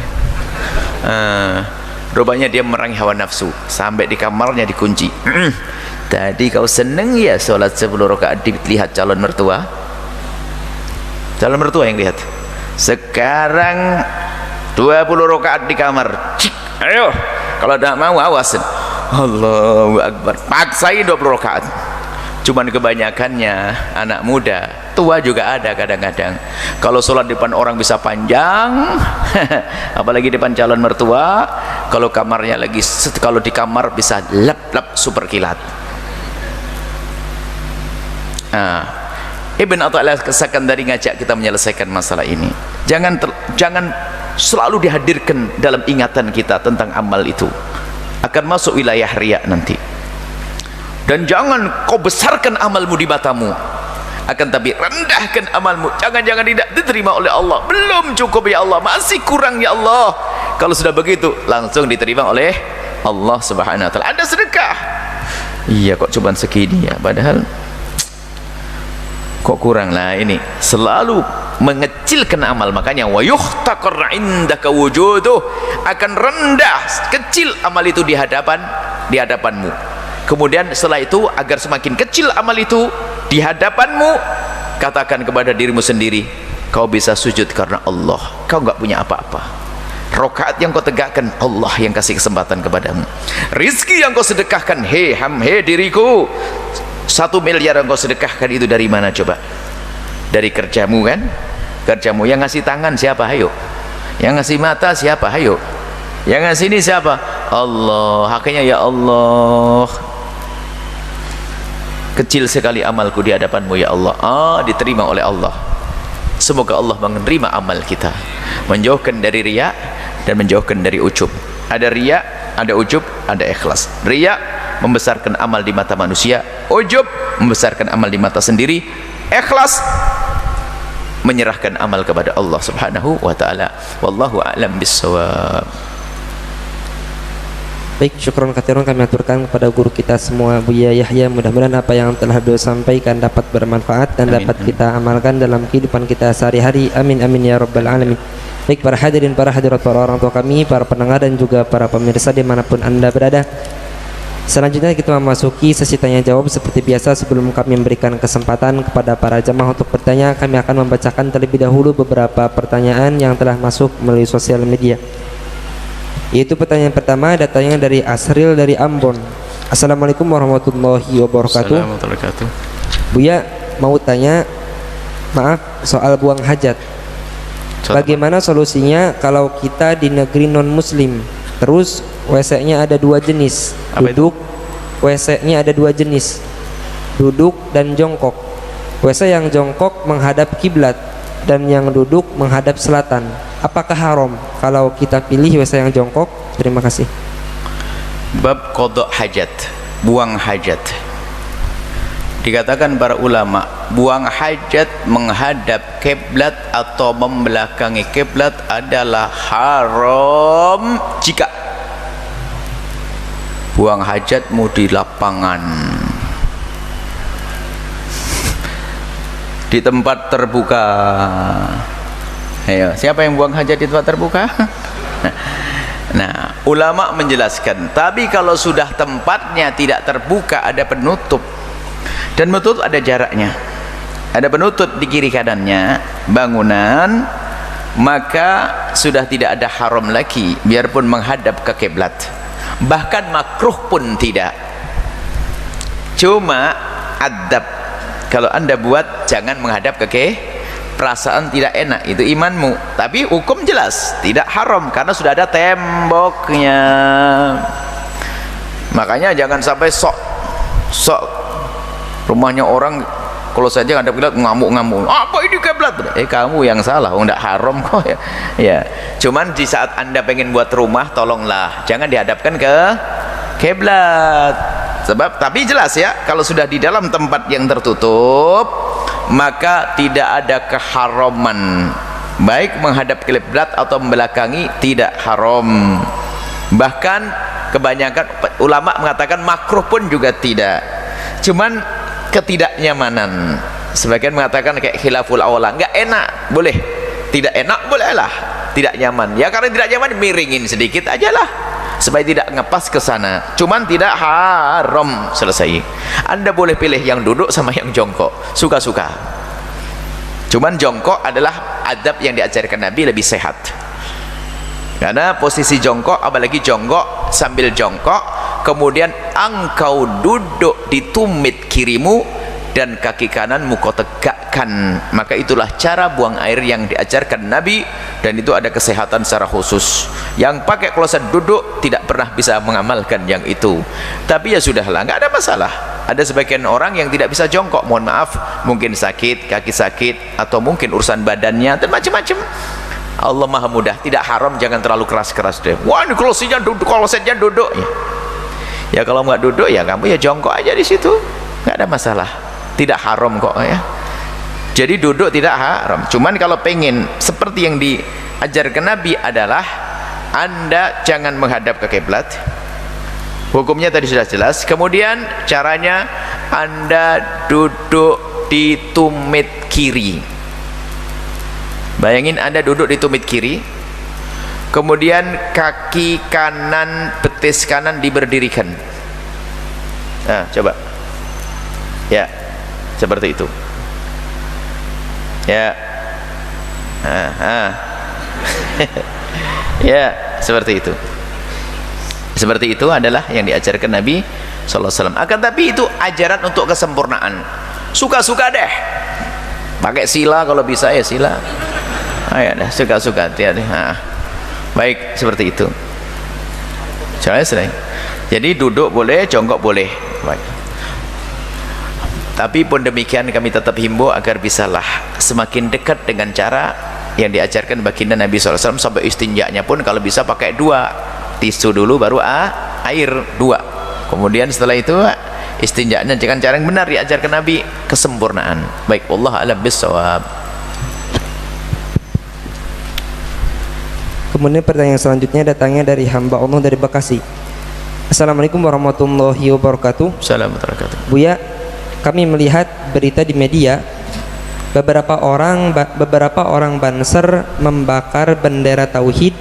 Speaker 1: Rupanya dia memerangi hawa nafsu sampai di kamarnya dikunci. Tadi kau seneng ya sholat 10 rakaat dilihat calon mertua? Calon mertua yang lihat. Sekarang 20 rakaat di kamar. Ayo, kalau tidak mau awasin. Allahu Akbar. Paksain 20 rakaat. Cuman kebanyakannya anak muda, tua juga ada kadang-kadang. Kalau sholat depan orang bisa panjang, apalagi depan calon mertua. Kalau kamarnya lagi, kalau di kamar bisa lap-lap super kilat. Ibn Athaillah As-Sakandari ngajak kita menyelesaikan masalah ini. Jangan selalu dihadirkan dalam ingatan kita tentang amal itu. Akan masuk wilayah riya nanti. Dan jangan kau besarkan amalmu di matamu, akan tapi rendahkan amalmu. Jangan-jangan tidak diterima oleh Allah. Belum cukup ya Allah, masih kurang ya Allah. Kalau sudah begitu langsung diterima oleh Allah Subhanahu wa taala. Anda sedekah, iya kok cuma segini ya, padahal kok kurang. Lah ini selalu mengecilkan amal. Makanya wa yuhtaqar indaka wujuduh, akan rendah kecil amal itu di hadapanmu. Kemudian setelah itu agar semakin kecil amal itu di hadapanmu, katakan kepada dirimu sendiri, kau bisa sujud karena Allah, kau nggak punya apa-apa. Rakaat yang kau tegakkan Allah yang kasih kesempatan kepadamu. Rizki yang kau sedekahkan, hei diriku, 1 miliar yang kau sedekahkan itu dari mana coba? Dari kerjamu kan? Kerjamu. Yang ngasih tangan siapa? Hayo. Yang ngasih mata siapa? Hayo. Yang ngasih ini siapa? Allah. Akhirnya ya Allah, kecil sekali amalku di hadapanmu ya Allah. Diterima oleh Allah. Semoga Allah menerima amal kita, menjauhkan dari riya dan menjauhkan dari ujub. Ada riya, ada ujub, ada ikhlas. Riya membesarkan amal di mata manusia, ujub membesarkan amal di mata sendiri, ikhlas menyerahkan amal kepada Allah Subhanahu wa taala. Wallahu a'lam bissawab.
Speaker 2: Baik, syukron katsiran kami aturkan kepada guru kita semua Buya Yahya. Mudah-mudahan apa yang telah beliau sampaikan dapat bermanfaat dan dapat kita amalkan dalam kehidupan kita sehari-hari. Amin amin ya rabbal alamin. Baik para hadirin, para hadirat, para orang tua kami, para pendengar dan juga para pemirsa dimanapun anda berada. Selanjutnya kita memasuki sesi tanya jawab. Seperti biasa, sebelum kami memberikan kesempatan kepada para jamaah untuk bertanya, kami akan membacakan terlebih dahulu beberapa pertanyaan yang telah masuk melalui sosial media. Yaitu pertanyaan pertama datangnya dari Asril dari Ambon. Assalamualaikum warahmatullahi wabarakatuh. Buya mau tanya, maaf, soal buang hajat. Bagaimana solusinya kalau kita di negeri non muslim, terus WC-nya ada dua jenis, duduk, WC-nya ada dua jenis, duduk dan jongkok. WC yang jongkok menghadap kiblat dan yang duduk menghadap selatan. Apakah haram kalau kita pilih WC yang jongkok? Terima kasih.
Speaker 1: Bab qada hajat, buang hajat. Dikatakan para ulama, buang hajat menghadap kiblat atau membelakangi kiblat adalah haram jika buang hajatmu di lapangan, di tempat terbuka. Ayo, siapa yang buang hajat di tempat terbuka? Nah, ulama menjelaskan, tapi kalau sudah tempatnya tidak terbuka, ada penutup, dan penutup ada jaraknya, ada penutup di kiri kanannya bangunan, maka sudah tidak ada haram lagi biarpun menghadap ke kiblat. Bahkan makruh pun tidak. Cuma adab, kalau anda buat jangan menghadap ke perasaan tidak enak, itu imanmu. Tapi hukum jelas tidak haram karena sudah ada temboknya. Makanya jangan sampai sok rumahnya orang kalau saja ngadap kiblat ngamuk-ngamuk, apa ini kiblat? Kamu yang salah, enggak haram kok ya. Ya, cuman di saat anda pengen buat rumah, tolonglah jangan dihadapkan ke kiblat. Sebab, tapi jelas ya, kalau sudah di dalam tempat yang tertutup, maka tidak ada keharaman, baik menghadap kiblat atau membelakangi, tidak haram. Bahkan kebanyakan ulama mengatakan makruh pun juga tidak. Cuman ketidaknyamanan, sebagian mengatakan kayak khilaful aula, enggak enak boleh, tidak enak bolehlah, tidak nyaman ya, karena tidak nyaman miringin sedikit aja lah supaya tidak ngepas ke sana. Cuman tidak haram, selesai. Anda boleh pilih yang duduk sama yang jongkok, suka-suka. Cuman jongkok adalah adab yang diajarkan Nabi, lebih sehat. Karena posisi jongkok, apalagi jongkok sambil jongkok, kemudian engkau duduk di tumit kirimu dan kaki kananmu kau tegakkan, maka itulah cara buang air yang diajarkan Nabi, dan itu ada kesehatan secara khusus. Yang pakai kloset duduk tidak pernah bisa mengamalkan yang itu. Tapi ya sudahlah, nggak ada masalah. Ada sebagian orang yang tidak bisa jongkok, mohon maaf, mungkin sakit, kaki sakit, atau mungkin urusan badannya dan macam-macam. Allah maha mudah, tidak haram, jangan terlalu keras-keras deh. Wah, ini klosetnya duduk ya, kalau nggak duduk ya kamu ya jongkok aja di situ, nggak ada masalah, tidak haram kok ya. Jadi duduk tidak haram. Cuman kalau pengen seperti yang diajarkan Nabi adalah anda jangan menghadap ke kiblat. Hukumnya tadi sudah jelas. Kemudian caranya anda duduk di tumit kiri. Bayangin anda duduk di tumit kiri, kemudian kaki kanan, betis kanan diberdirikan. Nah, coba ya, seperti itu ya. Ya, seperti itu. Seperti itu adalah yang diajarkan Nabi SAW. Akan tapi itu ajaran untuk kesempurnaan. Suka-suka deh, pakai sila kalau bisa ya sila. Ayo dah, suka-suka hati-hati. Baik, seperti itu. Jadi duduk boleh, jongkok boleh. Baik. Tapi pun demikian kami tetap himbau agar bisalah semakin dekat dengan cara yang diajarkan baginda Nabi SAW. Sampai istinjanya pun kalau bisa pakai dua, tisu dulu baru air dua, kemudian setelah itu istinjanya dengan cara yang benar diajarkan Nabi, kesempurnaan. Baik, wallahu a'lam bissawab.
Speaker 2: Kemudian pertanyaan selanjutnya datangnya dari hamba Allah dari Bekasi. Assalamualaikum warahmatullahi wabarakatuh.
Speaker 1: Assalamualaikum warahmatullahi wabarakatuh.
Speaker 2: Buya, kami melihat berita di media beberapa orang Banser membakar bendera tauhid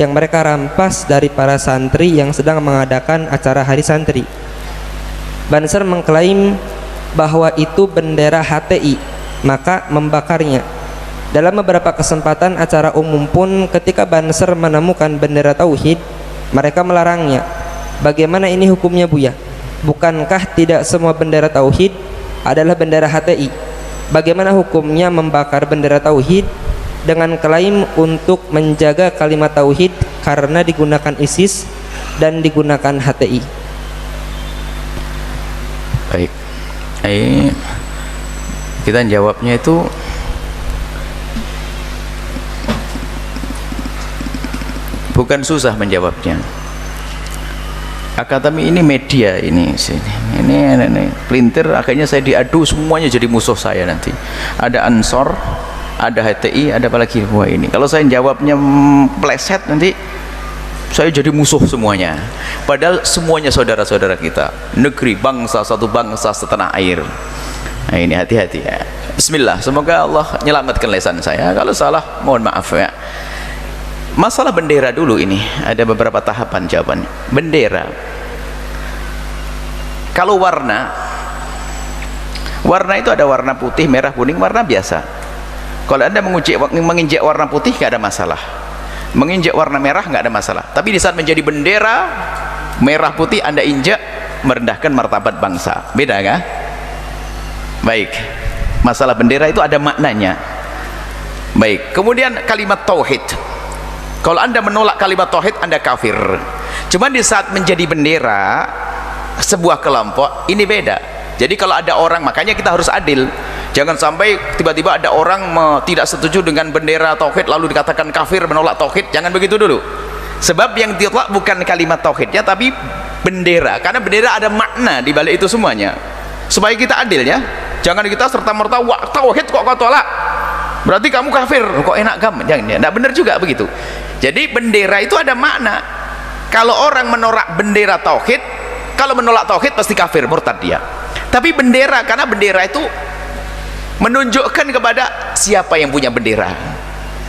Speaker 2: yang mereka rampas dari para santri yang sedang mengadakan acara hari santri. Banser mengklaim bahwa itu bendera HTI, maka membakarnya. Dalam beberapa kesempatan acara umum pun ketika Banser menemukan bendera tauhid, mereka melarangnya. Bagaimana ini hukumnya Buya? Bukankah tidak semua bendera tauhid adalah bendera HTI? Bagaimana hukumnya membakar bendera tauhid dengan klaim untuk menjaga kalimat tauhid karena digunakan ISIS dan digunakan HTI?
Speaker 1: Baik, kita jawabnya itu bukan susah menjawabnya. Akademi ini media ini pelintir, akhirnya saya diadu, semuanya jadi musuh saya nanti. Ada Ansor, ada HTI, ada apa lagi? Wah, ini kalau saya jawabnya pleset nanti saya jadi musuh semuanya. Padahal semuanya saudara-saudara kita, negeri, bangsa, satu bangsa setanah air. Nah, ini hati-hati ya. Bismillah, semoga Allah menyelamatkan lisan saya. Kalau salah mohon maaf ya. Masalah bendera dulu, ini ada beberapa tahapan jawabannya. Bendera, kalau warna itu ada warna putih, merah, kuning, warna biasa. Kalau Anda menginjak warna putih nggak ada masalah, menginjak warna merah nggak ada masalah. Tapi di saat menjadi bendera merah putih Anda injak, merendahkan martabat bangsa. Beda kan? Baik, masalah bendera itu ada maknanya. Baik, kemudian kalimat tauhid, kalau Anda menolak kalimat tauhid Anda kafir. Cuman di saat menjadi bendera sebuah kelompok ini beda. Jadi kalau ada orang, makanya kita harus adil. Jangan sampai tiba-tiba ada orang tidak setuju dengan bendera tauhid lalu dikatakan kafir, menolak tauhid. Jangan begitu dulu. Sebab yang ditolak bukan kalimat tauhidnya tapi bendera. Karena bendera ada makna di balik itu semuanya. Supaya kita adil ya. Jangan kita serta-merta wah tauhid kok kau tolak, berarti kamu kafir, kok enak kamu. Jangan, tidak benar juga begitu. Jadi bendera itu ada makna. Kalau orang menolak bendera tauhid, kalau menolak tauhid pasti kafir, murtad dia. Tapi bendera, karena bendera itu menunjukkan kepada siapa yang punya bendera.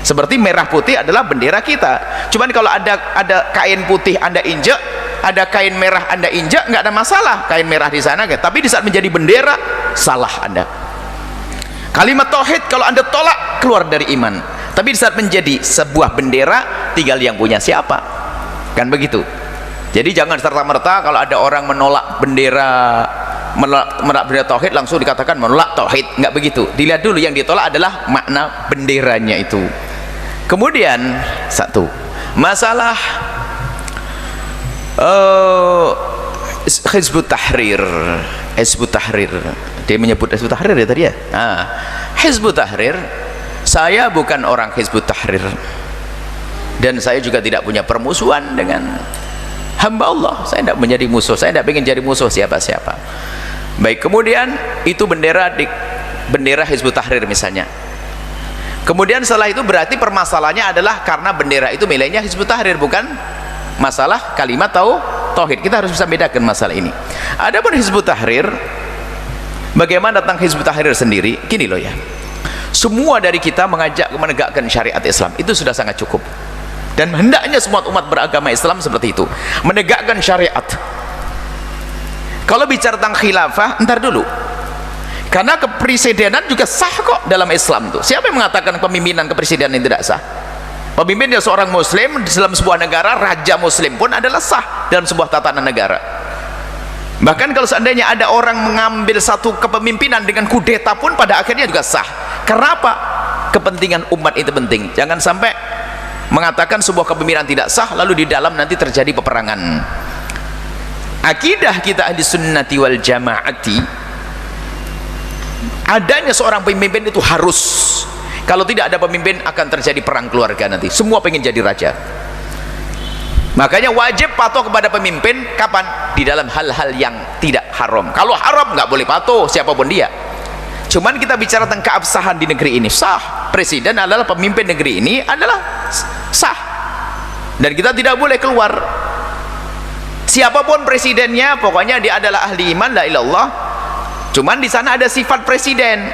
Speaker 1: Seperti merah putih adalah bendera kita. Cuman kalau ada kain putih Anda injek, ada kain merah Anda injek, nggak ada masalah. Kain merah di sana, tapi di saat menjadi bendera salah Anda. Kalimat tauhid kalau Anda tolak keluar dari iman. Tapi di saat menjadi sebuah bendera, tinggal yang punya siapa, kan begitu. Jadi jangan serta-merta kalau ada orang menolak bendera tauhid langsung dikatakan menolak tauhid, nggak begitu. Dilihat dulu yang ditolak adalah makna benderanya itu. Kemudian satu masalah Hizbut Tahrir. Dia menyebut Hizbut Tahrir ya tadi ya. Hizbut Tahrir, saya bukan orang Hizbut Tahrir dan saya juga tidak punya permusuhan dengan hamba Allah. Saya tidak menjadi musuh, saya tidak ingin jadi musuh siapa-siapa. Baik, kemudian itu bendera Hizbut Tahrir misalnya. Kemudian setelah itu berarti permasalahannya adalah karena bendera itu miliknya Hizbut Tahrir, bukan masalah kalimat tauhid. Kita harus bisa bedakan masalah ini. Adapun Hizbut Tahrir, bagaimana tentang Hizbut Tahrir sendiri? Gini loh ya, semua dari kita mengajak menegakkan syariat Islam, itu sudah sangat cukup. Dan hendaknya semua umat beragama Islam seperti itu, menegakkan syariat. Kalau bicara tentang khilafah, entar dulu, karena kepresidenan juga sah kok dalam Islam tuh. Siapa yang mengatakan pemimpinan kepresidenan tidak sah? Pemimpinnya seorang muslim dalam sebuah negara, raja muslim pun adalah sah dalam sebuah tatanan negara. Bahkan kalau seandainya ada orang mengambil satu kepemimpinan dengan kudeta pun pada akhirnya juga sah. Kenapa? Kepentingan umat itu penting. Jangan sampai mengatakan sebuah kepemimpinan tidak sah lalu di dalam nanti terjadi peperangan. Akidah kita ahli sunnati wal jamaati, adanya seorang pemimpin itu harus. Kalau tidak ada pemimpin akan terjadi perang keluarga nanti. Semua pengen jadi raja. Makanya wajib patuh kepada pemimpin. Kapan? Di dalam hal-hal yang tidak haram. Kalau haram nggak boleh patuh siapapun dia. Cuman kita bicara tentang keabsahan di negeri ini, sah. Presiden adalah pemimpin negeri ini, adalah sah. Dan kita tidak boleh keluar. Siapapun presidennya, pokoknya dia adalah ahli iman, la ilallah. Cuman di sana ada sifat presiden.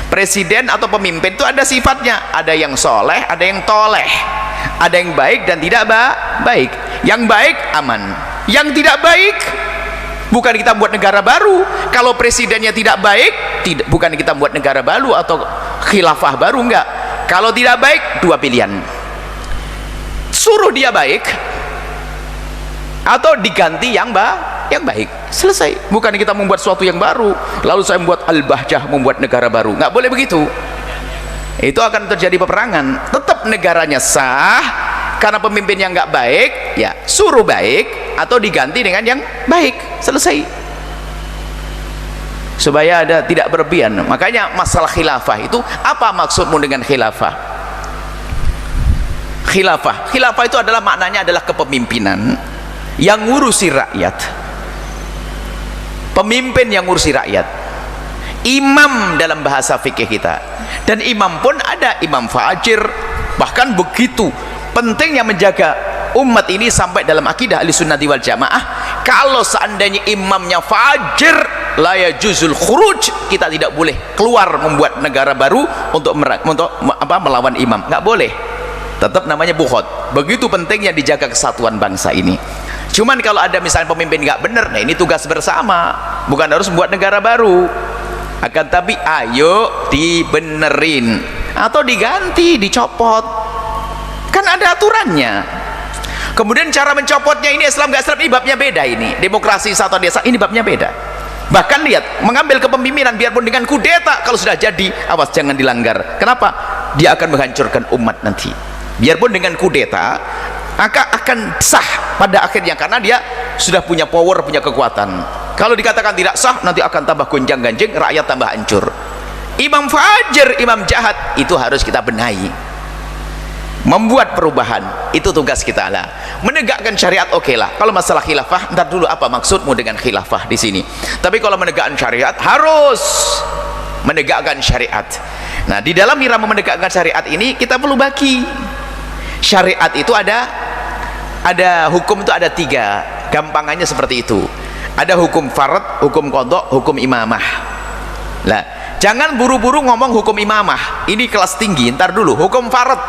Speaker 1: Presiden atau pemimpin itu ada sifatnya. Ada yang soleh, ada yang toleh. Ada yang baik dan tidak baik. Yang baik aman. Yang tidak baik, bukan kita buat negara baru. Kalau presidennya tidak baik, bukan kita buat negara baru atau khilafah baru, enggak. Kalau tidak baik, dua pilihan. Suruh dia baik atau diganti yang baik, selesai. Bukan kita membuat sesuatu yang baru lalu saya membuat al-bahjah, membuat negara baru, nggak boleh begitu. Itu akan terjadi peperangan. Tetap negaranya sah, karena pemimpin yang nggak baik ya suruh baik atau diganti dengan yang baik, selesai, supaya ada tidak berlebihan. Makanya masalah khilafah itu, apa maksudmu dengan khilafah? Khilafah itu adalah maknanya adalah kepemimpinan yang ngurusi rakyat, pemimpin yang ngurusi rakyat, imam dalam bahasa fikih kita. Dan imam pun ada imam fajir. Bahkan begitu pentingnya menjaga umat ini sampai dalam akidah Ahlussunnah wal Jamaah. Kalau seandainya imamnya fajir, la yajuzul khuruj, kita tidak boleh keluar membuat negara baru untuk melawan imam, nggak boleh. Tetap namanya bukhot. Begitu pentingnya dijaga kesatuan bangsa ini. Cuman kalau ada misalnya pemimpin nggak benar, nah ini tugas bersama, bukan harus membuat negara baru. Akan tapi ayo dibenerin atau diganti, dicopot, kan ada aturannya. Kemudian cara mencopotnya ini Islam nggak Islam, ini babnya beda. Ini demokrasi atau desa, ini babnya beda. Bahkan lihat, mengambil kepemimpinan biarpun dengan kudeta, kalau sudah jadi awas jangan dilanggar. Kenapa? Dia akan menghancurkan umat nanti. Biarpun dengan kudeta maka akan sah pada akhirnya, karena dia sudah punya power, punya kekuatan. Kalau dikatakan tidak sah, nanti akan tambah gonjang ganjing, rakyat tambah hancur. Imam fajir, imam jahat, itu harus kita benahi. Membuat perubahan, itu tugas kita lah. Menegakkan syariat, oke lah. Kalau masalah khilafah, ntar dulu apa maksudmu dengan khilafah di sini. Tapi kalau menegakkan syariat, harus menegakkan syariat. Nah, di dalam irama menegakkan syariat ini kita perlu bagi. Syariat itu ada hukum itu ada 3. Gampangannya seperti itu. Ada hukum farad, hukum qadha, hukum imamah. Lah, jangan buru-buru ngomong hukum imamah. Ini kelas tinggi, ntar dulu. Hukum farad,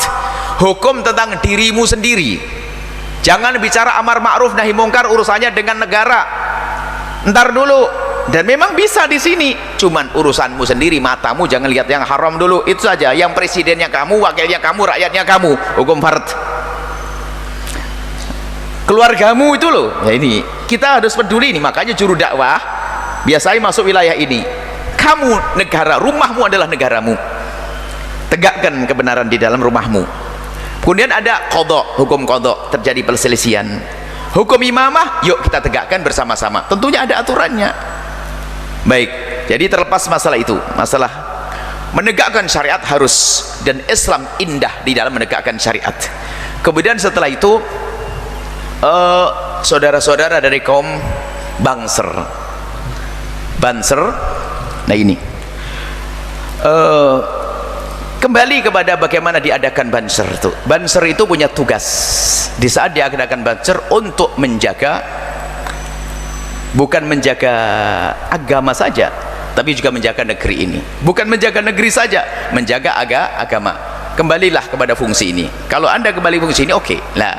Speaker 1: hukum tentang dirimu sendiri. Jangan bicara amar ma'ruf nahi mungkar urusannya dengan negara. Ntar dulu. Dan memang bisa di sini. Cuman urusanmu sendiri, matamu jangan lihat yang haram dulu. Itu saja. Yang presidennya kamu, wakilnya kamu, rakyatnya kamu. Hukum farad. Keluargamu itu loh. Ya ini kita harus peduli nih. Makanya juru dakwah biasanya masuk wilayah ini. Kamu negara, rumahmu adalah negaramu. Tegakkan kebenaran di dalam rumahmu. Kemudian ada qadha, hukum qadha, terjadi perselisihan. Hukum imamah, yuk kita tegakkan bersama-sama. Tentunya ada aturannya. Baik, jadi terlepas masalah itu, masalah menegakkan syariat harus, dan Islam indah di dalam menegakkan syariat. Kemudian setelah itu saudara-saudara dari kaum Banser, nah ini kembali kepada bagaimana diadakan Banser itu. Banser itu punya tugas di saat diadakan Banser untuk menjaga, bukan menjaga agama saja, tapi juga menjaga negeri ini. Bukan menjaga negeri saja, menjaga agama. Kembalilah kepada fungsi ini. Kalau anda kembali fungsi ini, oke. Nah,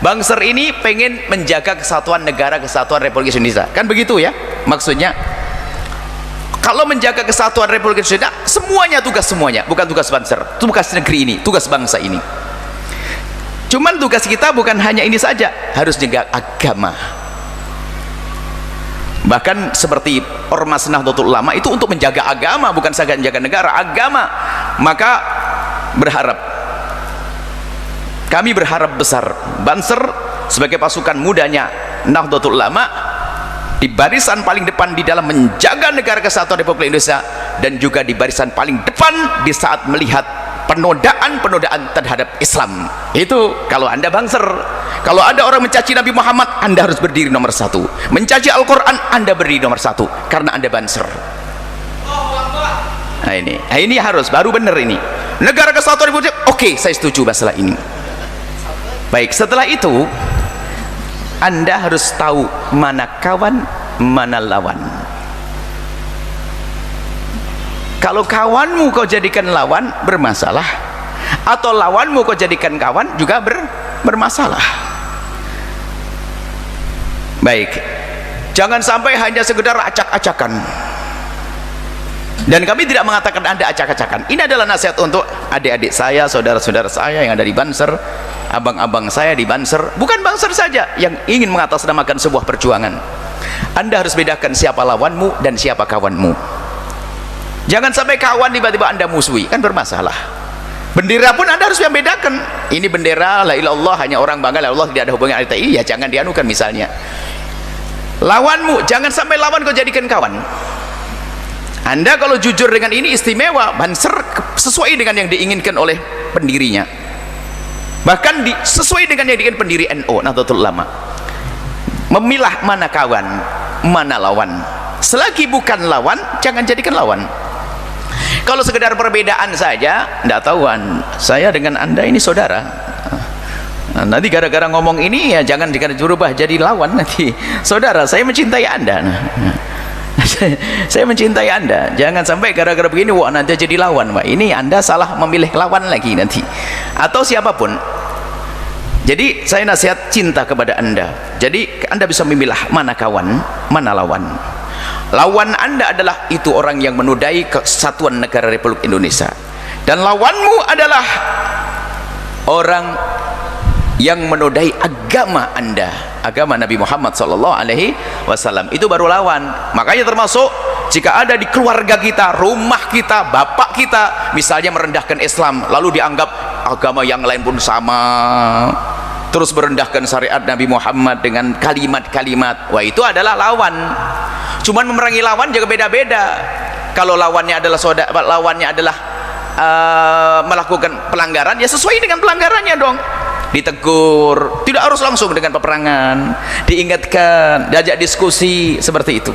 Speaker 1: Banser ini pengen menjaga kesatuan negara, kesatuan Republik Indonesia, kan begitu ya maksudnya. Kalau menjaga kesatuan Republik Indonesia, semuanya tugas semuanya, bukan tugas Banser, tugas negeri ini, tugas bangsa ini. Cuman tugas kita bukan hanya ini saja, harus jaga agama. Bahkan seperti Ormas Nahdlatul Ulama itu untuk menjaga agama, bukan saja menjaga negara, agama. Maka kami berharap besar Banser sebagai pasukan mudanya Nahdlatul Ulama di barisan paling depan di dalam menjaga negara kesatuan Republik Indonesia, dan juga di barisan paling depan di saat melihat penodaan terhadap Islam. Itu kalau anda Banser. Kalau ada orang mencaci Nabi Muhammad, anda harus berdiri nomor 1. Mencaci Al-Quran, anda berdiri nomor 1 karena anda Banser. Nah ini harus, baru benar ini. Negara kesatuan Republik, oke, saya setuju masalah ini. Baik, setelah itu Anda harus tahu mana kawan, mana lawan. Kalau kawanmu kau jadikan lawan, bermasalah. Atau lawanmu kau jadikan kawan, juga bermasalah. Baik, jangan sampai hanya sekedar acak-acakan. Dan kami tidak mengatakan Anda acak-acakan. Ini adalah nasihat untuk adik-adik saya, saudara-saudara saya yang ada di Banser, abang-abang saya di Banser. Bukan Banser saja yang ingin mengatasnamakan sebuah perjuangan. Anda harus bedakan siapa lawanmu dan siapa kawanmu. Jangan sampai kawan tiba-tiba Anda musuhi, kan bermasalah. Bendera pun Anda harus membedakan. Ini bendera la ilaha illallah, hanya orang bangga la ilaha illallah, tidak ada hubungan RTI, ya jangan dianukan misalnya. Lawanmu, jangan sampai lawan kau jadikan kawan. Anda kalau jujur dengan ini istimewa, Banser sesuai dengan yang diinginkan oleh pendirinya. Bahkan sesuai dengan yang diinginkan pendiri NU, Nahdlatul Ulama. Memilah mana kawan, mana lawan. Selagi bukan lawan, jangan jadikan lawan. Kalau sekedar perbedaan saja, tidak tahuan saya dengan Anda ini saudara. Nah, nanti gara-gara ngomong ini ya jangan dirubah jadi lawan nanti. Saudara, saya mencintai Anda. Saya mencintai Anda. Jangan sampai gara-gara begini wah nanti jadi lawan. Wah, ini Anda salah memilih lawan lagi nanti. Atau siapapun. Jadi saya nasihat cinta kepada Anda. Jadi Anda bisa memilah mana kawan, mana lawan. Lawan Anda adalah itu orang yang menodai kesatuan negara Republik Indonesia, dan lawanmu adalah orang yang menodai agama Anda, agama Nabi Muhammad SAW. Itu baru lawan. Makanya termasuk jika ada di keluarga kita, rumah kita, bapak kita misalnya merendahkan Islam, lalu dianggap agama yang lain pun sama, terus merendahkan syariat Nabi Muhammad dengan kalimat-kalimat, wah itu adalah lawan. Cuman memerangi lawan juga beda-beda. Kalau lawannya adalah melakukan pelanggaran, ya sesuai dengan pelanggarannya dong. Ditegur, tidak harus langsung dengan peperangan, diingatkan, diajak diskusi seperti itu.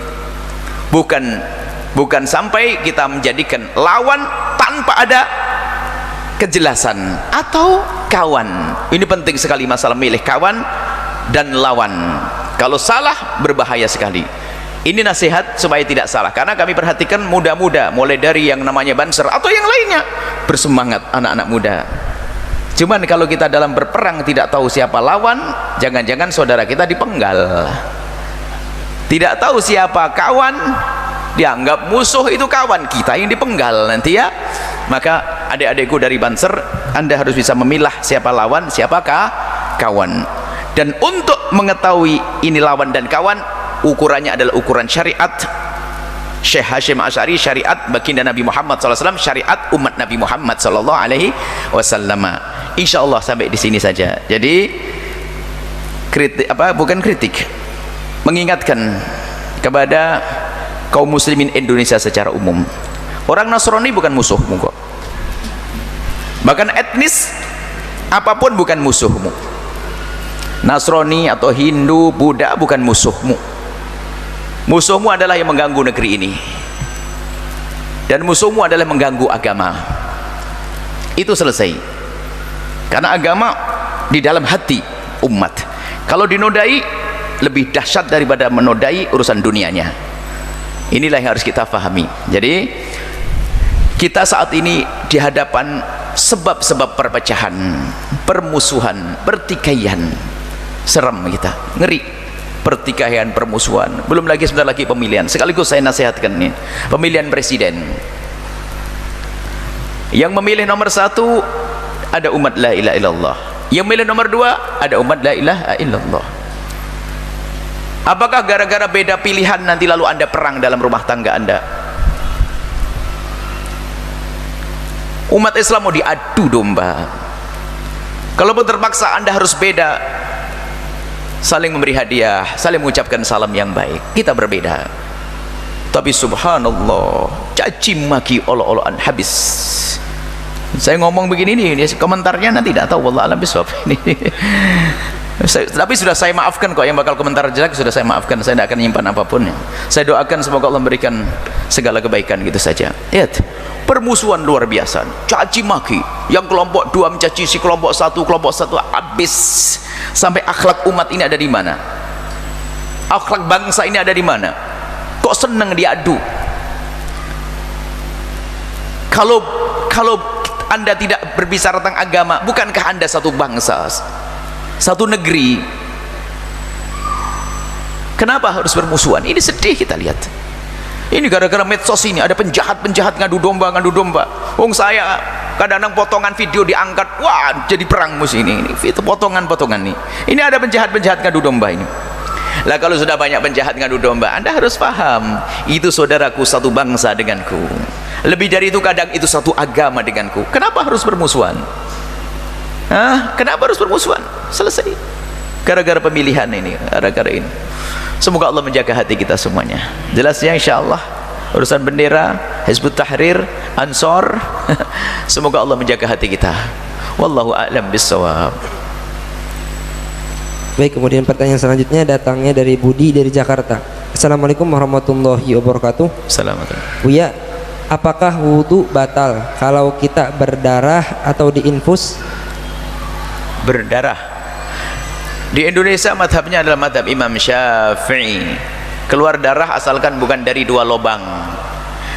Speaker 1: Bukan sampai kita menjadikan lawan tanpa ada kejelasan, atau kawan. Ini penting sekali masalah milih kawan dan lawan. Kalau salah berbahaya sekali. Ini nasihat supaya tidak salah, karena kami perhatikan muda-muda mulai dari yang namanya Banser atau yang lainnya bersemangat, anak-anak muda. Cuman kalau kita dalam berperang tidak tahu siapa lawan, jangan-jangan saudara kita dipenggal. Tidak tahu siapa kawan, dianggap musuh, itu kawan kita yang dipenggal nanti ya. Maka adik-adikku dari Banser, Anda harus bisa memilah siapa lawan, siapakah kawan. Dan untuk mengetahui ini lawan dan kawan, ukurannya adalah ukuran syariat Syekh Hashim Asy'ari, syariat baginda Nabi Muhammad SAW, syariat umat Nabi Muhammad SAW. Insyaallah sampai di sini saja. Jadi bukan kritik, mengingatkan kepada kaum muslimin Indonesia secara umum. Orang Nasrani bukan musuhmu kok. Bahkan etnis apapun bukan musuhmu. Nasrani atau Hindu, Buddha bukan musuhmu. Musuhmu adalah yang mengganggu negeri ini, dan musuhmu adalah mengganggu agama. Itu selesai. Karena agama di dalam hati umat. Kalau dinodai lebih dahsyat daripada menodai urusan dunianya. Inilah yang harus kita pahami. Jadi kita saat ini di hadapan sebab-sebab perpecahan, permusuhan, pertikaian. Seram kita, ngeri. Pertikaian, permusuhan, belum lagi sebentar lagi pemilihan. Sekaligus saya nasihatkan nih, pemilihan presiden. Yang memilih nomor 1 ada umat la ilaha illallah. Yang memilih nomor 2 ada umat la ilaha illallah. Apakah gara-gara beda pilihan nanti lalu Anda perang dalam rumah tangga Anda? Umat Islam mau diadu domba. Kalaupun terpaksa Anda harus beda, saling memberi hadiah, saling mengucapkan salam yang baik. Kita berbeda, tapi subhanallah, caci maki olo-oloan habis. Saya ngomong begini nih, komentarnya nanti tidak tahu, wallah alam bisawab ini. Tapi sudah saya maafkan kok, yang bakal komentar jelek sudah saya maafkan. Saya tidak akan menyimpan apapun ya. Saya doakan semoga Allah memberikan segala kebaikan, gitu saja. Lihat, permusuhan luar biasa, caci maki. Yang kelompok 2 mencaci si kelompok 1 habis. Sampai akhlak umat ini ada di mana? Akhlak bangsa ini ada di mana? Kok senang diadu? Kalau Anda tidak berbicara tentang agama, bukankah Anda satu bangsa, satu negeri? Kenapa harus bermusuhan? Ini sedih kita lihat. Ini gara-gara medsos ini ada penjahat-penjahat ngadu domba. Saya kadang-kadang potongan video diangkat, wah jadi perang musuh ini itu potongan-potongan nih. Ini ada penjahat-penjahat ngadu domba ini. Lah kalau sudah banyak penjahat ngadu domba, Anda harus paham, itu saudaraku satu bangsa denganku. Lebih dari itu kadang itu satu agama denganku. Kenapa harus bermusuhan? Kenapa harus bermusuhan? Selesai. Gara-gara pemilihan ini, gara-gara ini. Semoga Allah menjaga hati kita semuanya. Jelasnya insyaallah urusan bendera, Hizbut Tahrir, Ansor, semoga Allah menjaga hati kita. Wallahu a'lam bissawab.
Speaker 2: Baik, kemudian pertanyaan selanjutnya datangnya dari Budi dari Jakarta. Assalamualaikum warahmatullahi wabarakatuh.
Speaker 1: Assalamualaikum.
Speaker 2: Buya, apakah wudu batal kalau kita berdarah atau diinfus?
Speaker 1: Berdarah. Di Indonesia madhabnya adalah madhab Imam Syafi'i. Keluar darah asalkan bukan dari dua lubang.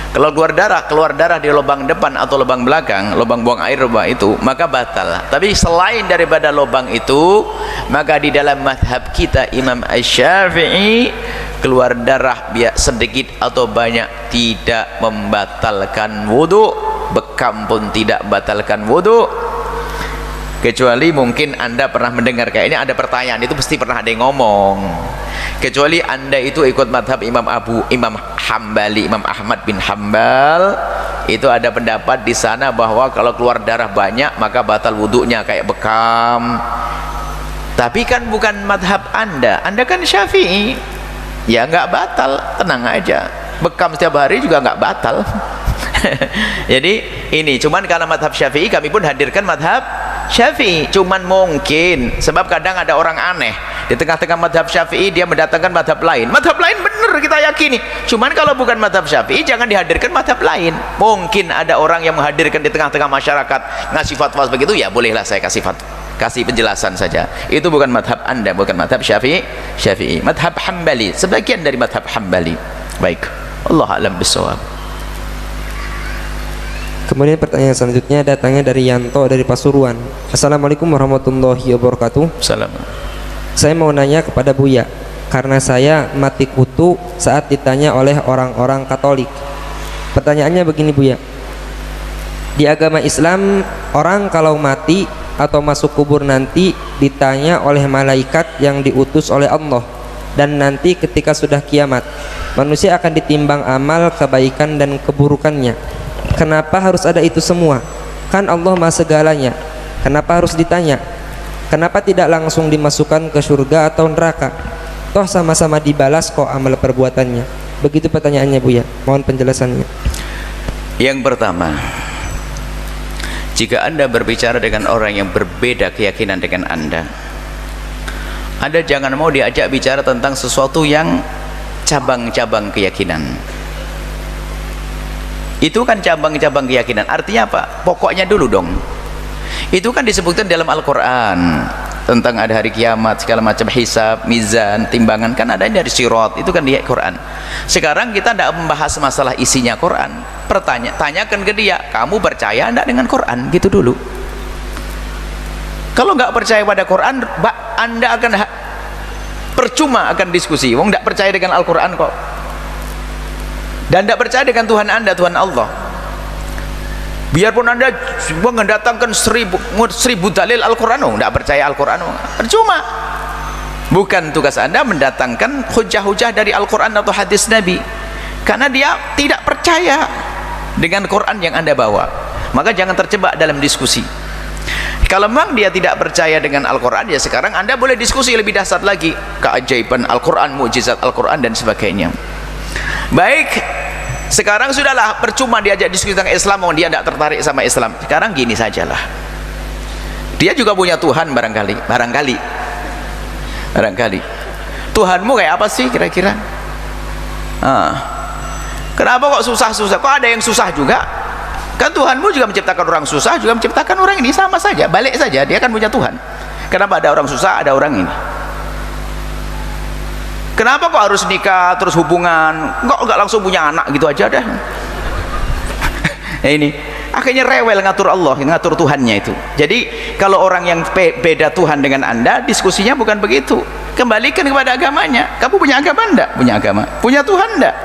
Speaker 1: Kalau keluar darah di lubang depan atau lubang belakang, lubang buang air itu, maka batal. Tapi selain daripada lubang itu, maka di dalam madhab kita Imam Syafi'i, keluar darah biar sedikit atau banyak tidak membatalkan wudu. Bekam pun tidak membatalkan wudu. Kecuali mungkin Anda pernah mendengar, kayaknya ada pertanyaan itu pasti pernah ada yang ngomong, kecuali Anda itu ikut madhab Imam Hambali, Imam Ahmad bin Hambal, itu ada pendapat di sana bahwa kalau keluar darah banyak maka batal wudhunya kayak bekam. Tapi kan bukan madhab Anda kan Syafi'i, ya nggak batal, tenang aja. Bekam setiap hari juga nggak batal. Jadi ini cuman karena madhab Syafi'i, kami pun hadirkan madhab Syafi'i. Cuman mungkin sebab kadang ada orang aneh di tengah-tengah madhab Syafi'i, dia mendatangkan madhab lain. Madhab lain benar kita yakini, cuman kalau bukan madhab Syafi'i jangan dihadirkan madhab lain. Mungkin ada orang yang menghadirkan di tengah-tengah masyarakat ngasih fatwa begitu, ya bolehlah saya kasih penjelasan saja. Itu bukan madhab Anda, bukan madhab Syafi'i, madhab Hambali, sebagian dari madhab Hambali. Baik, Allah a'lam bissawab.
Speaker 2: Kemudian pertanyaan selanjutnya datangnya dari Yanto dari Pasuruan. Assalamualaikum warahmatullahi wabarakatuh.
Speaker 1: Salam.
Speaker 2: Saya mau nanya kepada Buya, karena saya mati kutu saat ditanya oleh orang-orang Katolik. Pertanyaannya begini Buya, di agama Islam orang kalau mati atau masuk kubur nanti ditanya oleh malaikat yang diutus oleh Allah, dan nanti ketika sudah kiamat manusia akan ditimbang amal kebaikan dan keburukannya. Kenapa harus ada itu semua? Kan Allah Maha segalanya. Kenapa harus ditanya? Kenapa tidak langsung dimasukkan ke surga atau neraka? Toh sama-sama dibalas kok amal perbuatannya. Begitu pertanyaannya Buya, mohon penjelasannya.
Speaker 1: Yang pertama, jika Anda berbicara dengan orang yang berbeda keyakinan dengan Anda jangan mau diajak bicara tentang sesuatu yang cabang-cabang keyakinan. Itu kan cabang-cabang keyakinan. Artinya apa? Pokoknya dulu dong. Itu kan disebutkan dalam Al-Quran tentang ada hari kiamat, segala macam hisab, mizan, timbangan, kan ada dari sirat, itu kan di Quran. Sekarang kita tidak membahas masalah isinya Quran. Tanyakan ke dia, kamu percaya tidak dengan Quran? Gitu dulu. Kalau nggak percaya pada Quran, Anda akan percuma akan diskusi. Wong tidak percaya dengan Al-Quran kok, dan tidak percaya dengan Tuhan Anda, Tuhan Allah. Biarpun Anda mendatangkan seribu dalil Al-Quran, tidak percaya Al-Quran, percuma. Bukan tugas Anda mendatangkan hujah-hujah dari Al-Quran atau hadis Nabi, karena dia tidak percaya dengan Quran yang Anda bawa. Maka jangan terjebak dalam diskusi. Kalau memang dia tidak percaya dengan Al-Quran, ya sekarang Anda boleh diskusi lebih dahsyat lagi, keajaiban Al-Quran, mukjizat Al-Quran dan sebagainya. Baik, sekarang sudahlah, percuma diajak diskusi tentang Islam, dia tidak tertarik sama Islam. Sekarang gini sajalah, dia juga punya Tuhan barangkali Tuhanmu kayak apa sih kira-kira? Kenapa kok susah-susah? Kok ada yang susah juga? Kan Tuhanmu juga menciptakan orang susah, juga menciptakan orang ini, sama saja, balik saja, dia kan punya Tuhan. Kenapa ada orang susah, ada orang ini? Kenapa kok harus nikah terus hubungan? Kok nggak langsung punya anak gitu aja dah? Ini akhirnya rewel ngatur Allah, ngatur Tuhannya itu. Jadi kalau orang yang beda Tuhan dengan Anda, diskusinya bukan begitu. Kembalikan kepada agamanya. Kamu punya agama enggak? Punya agama. Punya Tuhan enggak?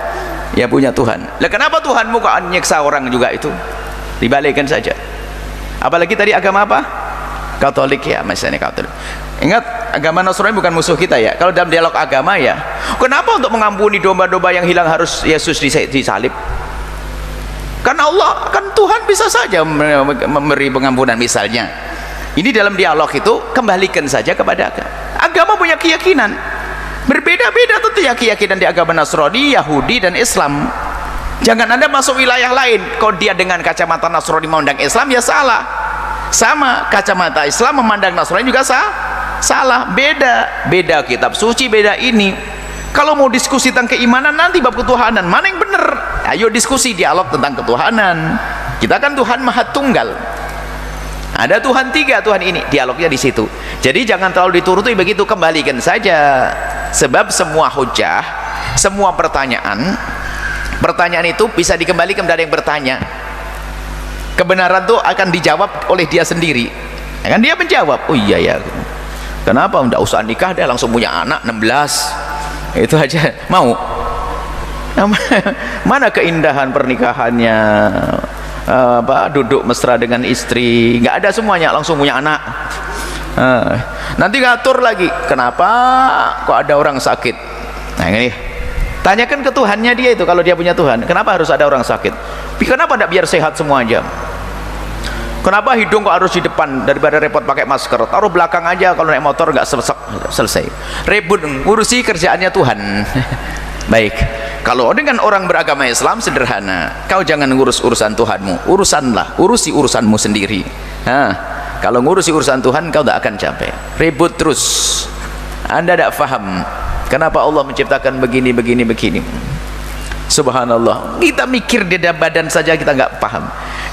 Speaker 1: Ya punya Tuhan. Lah kenapa Tuhanmu kok nyiksa orang juga itu? Dibalikkan saja. Apalagi tadi agama apa? Katolik ya, misalnya Katolik. Ingat, agama Nasrani bukan musuh kita ya. Kalau dalam dialog agama ya, kenapa untuk mengampuni domba-domba yang hilang harus Yesus disalib? Kan Allah, kan Tuhan bisa saja memberi pengampunan misalnya. Ini dalam dialog itu kembalikan saja kepada agama. Agama punya keyakinan. Berbeda-beda tentu ya keyakinan di agama Nasrani, Yahudi dan Islam. Jangan Anda masuk wilayah lain. Kalau dia dengan kacamata Nasrani memandang Islam ya salah. Sama kacamata Islam memandang Nasrani juga salah. Beda kitab suci, beda ini. Kalau mau diskusi tentang keimanan nanti bab ketuhanan, mana yang benar? Ayo diskusi, dialog tentang ketuhanan. Kita kan Tuhan Maha Tunggal. Ada Tuhan tiga, Tuhan ini, dialognya di situ. Jadi jangan terlalu dituruti begitu, kembalikan saja. Sebab semua hujah, semua pertanyaan itu bisa dikembalikan dari yang bertanya. Kebenaran itu akan dijawab oleh dia sendiri. Ya kan dia menjawab, oh iya ya. Kenapa enggak usah nikah, dia langsung punya anak 16. Itu aja mau. Mana keindahan pernikahannya, duduk mesra dengan istri, nggak ada semuanya, langsung punya anak. Nanti ngatur lagi, kenapa kok ada orang sakit? Nah ini tanyakan ke Tuhannya dia itu. Kalau dia punya Tuhan, kenapa harus ada orang sakit? Kenapa tidak biar sehat semua aja? Kenapa hidung kok harus di depan daripada repot pakai masker? Taruh belakang aja, kalau naik motor nggak selesai. Ribut ngurusi kerjaannya Tuhan. Baik, kalau dengan orang beragama Islam sederhana, kau jangan ngurus urusan Tuhanmu, urusi urusanmu sendiri. Kalau ngurusi urusan Tuhan kau tak akan capek. Ribut terus, Anda tidak faham kenapa Allah menciptakan begini. Subhanallah, kita mikir di badan saja kita nggak paham.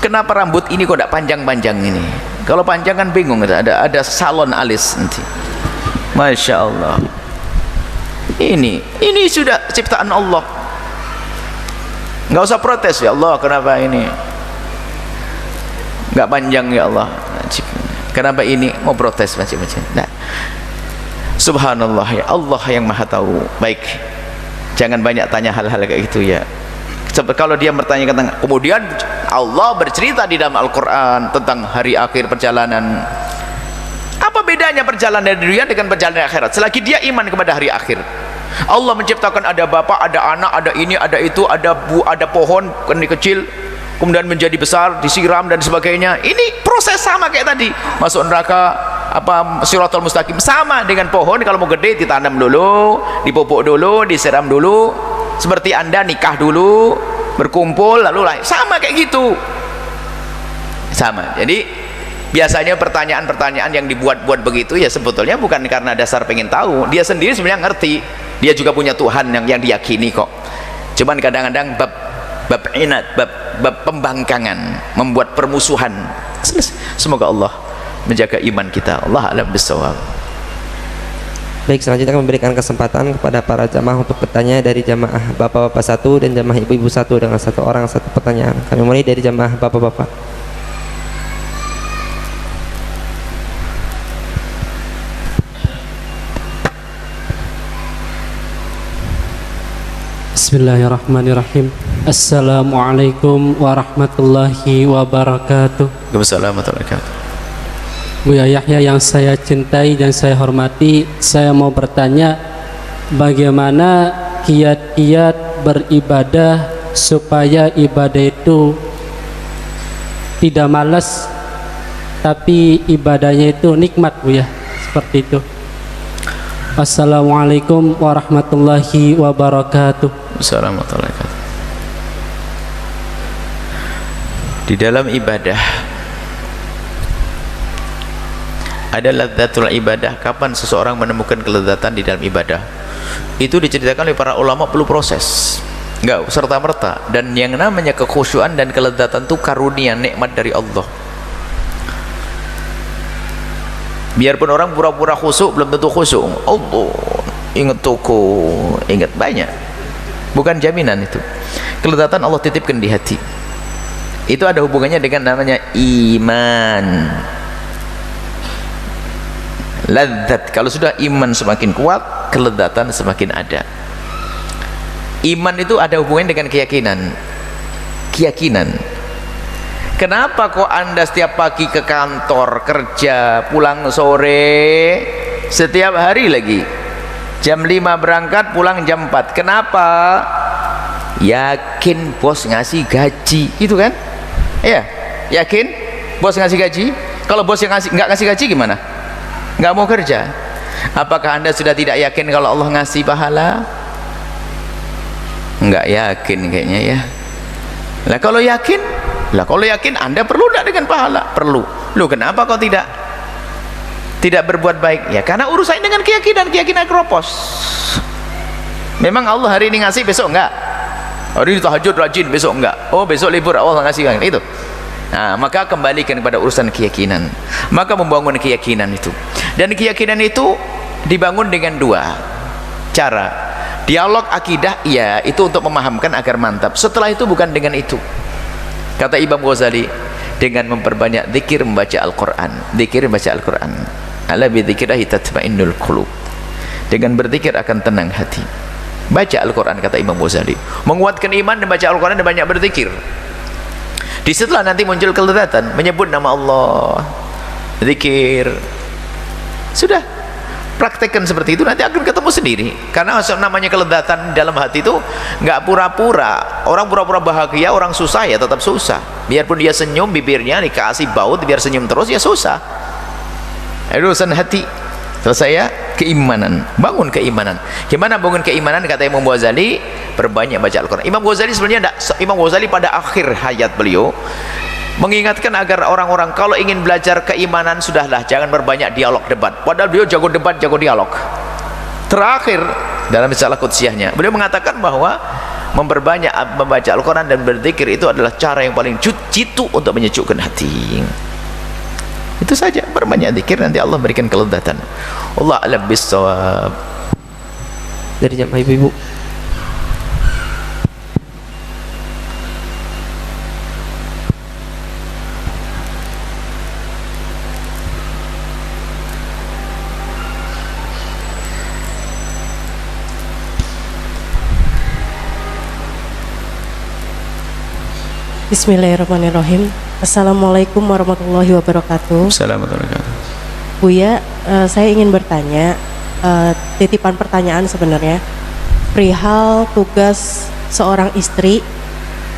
Speaker 1: Kenapa rambut ini kok tidak panjang-panjang ini? Kalau panjang kan bingung, ada salon alis nanti. Masya Allah. Ini sudah ciptaan Allah. Nggak usah protes, ya Allah kenapa ini nggak panjang ya Allah, kenapa ini mau protes macam-macam. Nah, subhanallah, ya Allah yang maha tahu. Baik, jangan banyak tanya hal-hal kayak gitu ya. Kalau dia bertanya tentang, kemudian Allah bercerita di dalam Al-Quran tentang hari akhir perjalanan. Apa bedanya perjalanan dari dunia dengan perjalanan akhirat? Selagi dia iman kepada hari akhir, Allah menciptakan ada bapak, ada anak, ada ini, ada itu, ada pohon kecil, kemudian menjadi besar, disiram dan sebagainya. Ini proses sama kayak tadi, masuk neraka, Siratal Mustaqim, sama dengan pohon. Kalau mau gede ditanam dulu, dipupuk dulu, disiram dulu. Seperti Anda nikah dulu, berkumpul, lalu lah, sama kayak gitu, sama. Jadi biasanya pertanyaan-pertanyaan yang dibuat-buat begitu ya sebetulnya bukan karena dasar pengen tahu. Dia sendiri sebenarnya ngerti, dia juga punya Tuhan yang diyakini kok. Cuman kadang-kadang bab inat, bab pembangkangan, membuat permusuhan. Semoga Allah menjaga iman kita. Allah a'lam bissawab.
Speaker 2: Baik, selanjutnya kami memberikan kesempatan kepada para jamaah untuk bertanya dari jamaah bapak-bapak satu dan jamaah ibu-ibu satu dengan satu orang satu pertanyaan. Kami mulai dari jamaah bapak-bapak.
Speaker 3: Bismillahirrahmanirrahim. Assalamualaikum warahmatullahi wabarakatuh.
Speaker 1: Waalaikumsalam warahmatullahi wabarakatuh.
Speaker 3: Buya Yahya yang saya cintai dan saya hormati, saya mau bertanya bagaimana kiat-kiat beribadah supaya ibadah itu tidak malas tapi ibadahnya itu nikmat, Buya, seperti itu. Assalamualaikum warahmatullahi wabarakatuh.
Speaker 1: Assalamualaikum warahmatullahi wabarakatuh. Di dalam ibadah ada ladzatul ibadah. Kapan seseorang menemukan kelezatan di dalam ibadah? Itu diceritakan oleh para ulama perlu proses, enggak serta-merta. Dan yang namanya kekhusyuan dan kelezatan itu karunia, nikmat dari Allah. Biarpun orang pura-pura khusyuk belum tentu khusyuk. Allah ingat toko, ingat banyak. Bukan jaminan itu. Kelezatan Allah titipkan di hati. Itu ada hubungannya dengan namanya iman. Ladzat, kalau sudah iman semakin kuat, kelezatan semakin ada. Iman itu ada hubungannya dengan keyakinan. Keyakinan. Kenapa kok Anda setiap pagi ke kantor kerja, pulang sore, setiap hari lagi jam 5 berangkat, pulang jam 4? Kenapa? Yakin bos ngasih gaji, gitu kan? Ya, yakin bos ngasih gaji. Kalau bos yang nggak ngasih gaji gimana? Nggak mau kerja. Apakah Anda sudah tidak yakin kalau Allah ngasih pahala? Nggak yakin kayaknya ya. Lah kalau yakin, Anda perlu tidak dengan pahala? Perlu. Loh, kenapa kau tidak berbuat baik? Ya karena urusannya dengan keyakinan keropos. Memang Allah hari ini ngasih, besok enggak. Hari ini tahajud rajin, besok enggak. Oh, besok libur, Allah ngasih kan itu. Nah, maka kembalikan kepada urusan keyakinan. Maka membangun keyakinan itu. Dan keyakinan itu dibangun dengan dua cara. Dialog akidah, ya, itu untuk memahamkan agar mantap. Setelah itu bukan dengan itu. Kata Imam Ghazali, dengan memperbanyak zikir, membaca Al-Quran. Zikir, membaca Al-Quran. Ala bi dzikrillahi tatma'innul qulub. Dengan berzikir akan tenang hati. Baca Al-Quran, kata Imam Ghazali. Menguatkan iman dan baca Al-Quran dan banyak berzikir. Di setelah nanti muncul kelezatan, menyebut nama Allah, zikir. Sudah, praktekkan seperti itu, nanti akan ketemu sendiri. Karena namanya kelezatan dalam hati itu nggak pura-pura. Orang pura-pura bahagia, orang susah ya tetap susah. Biarpun dia senyum, bibirnya dikasih baut biar senyum terus, ya susah. Urusan hati. Selesai ya, keimanan. Bangun keimanan. Gimana bangun keimanan? Kata Imam Ghazali, perbanyak baca Al-Quran. Imam Ghazali sebenarnya Imam Ghazali pada akhir hayat beliau mengingatkan agar orang-orang kalau ingin belajar keimanan, sudahlah jangan berbanyak dialog debat. Padahal beliau jago debat, jago dialog. Terakhir dalam risalah Qudsiyahnya, beliau mengatakan bahwa memperbanyak membaca Al-Quran dan berzikir itu adalah cara yang paling jitu untuk menyejukkan hati. Itu saja, berbanyak zikir, nanti Allah berikan kelezatan. Allah a'lam bissawab.
Speaker 2: Dari jamaah ibu-ibu.
Speaker 4: Bismillahirrahmanirrahim. Assalamualaikum warahmatullahi wabarakatuh.
Speaker 1: Assalamualaikum.
Speaker 4: Buya, saya ingin bertanya, titipan pertanyaan sebenarnya, perihal tugas seorang istri.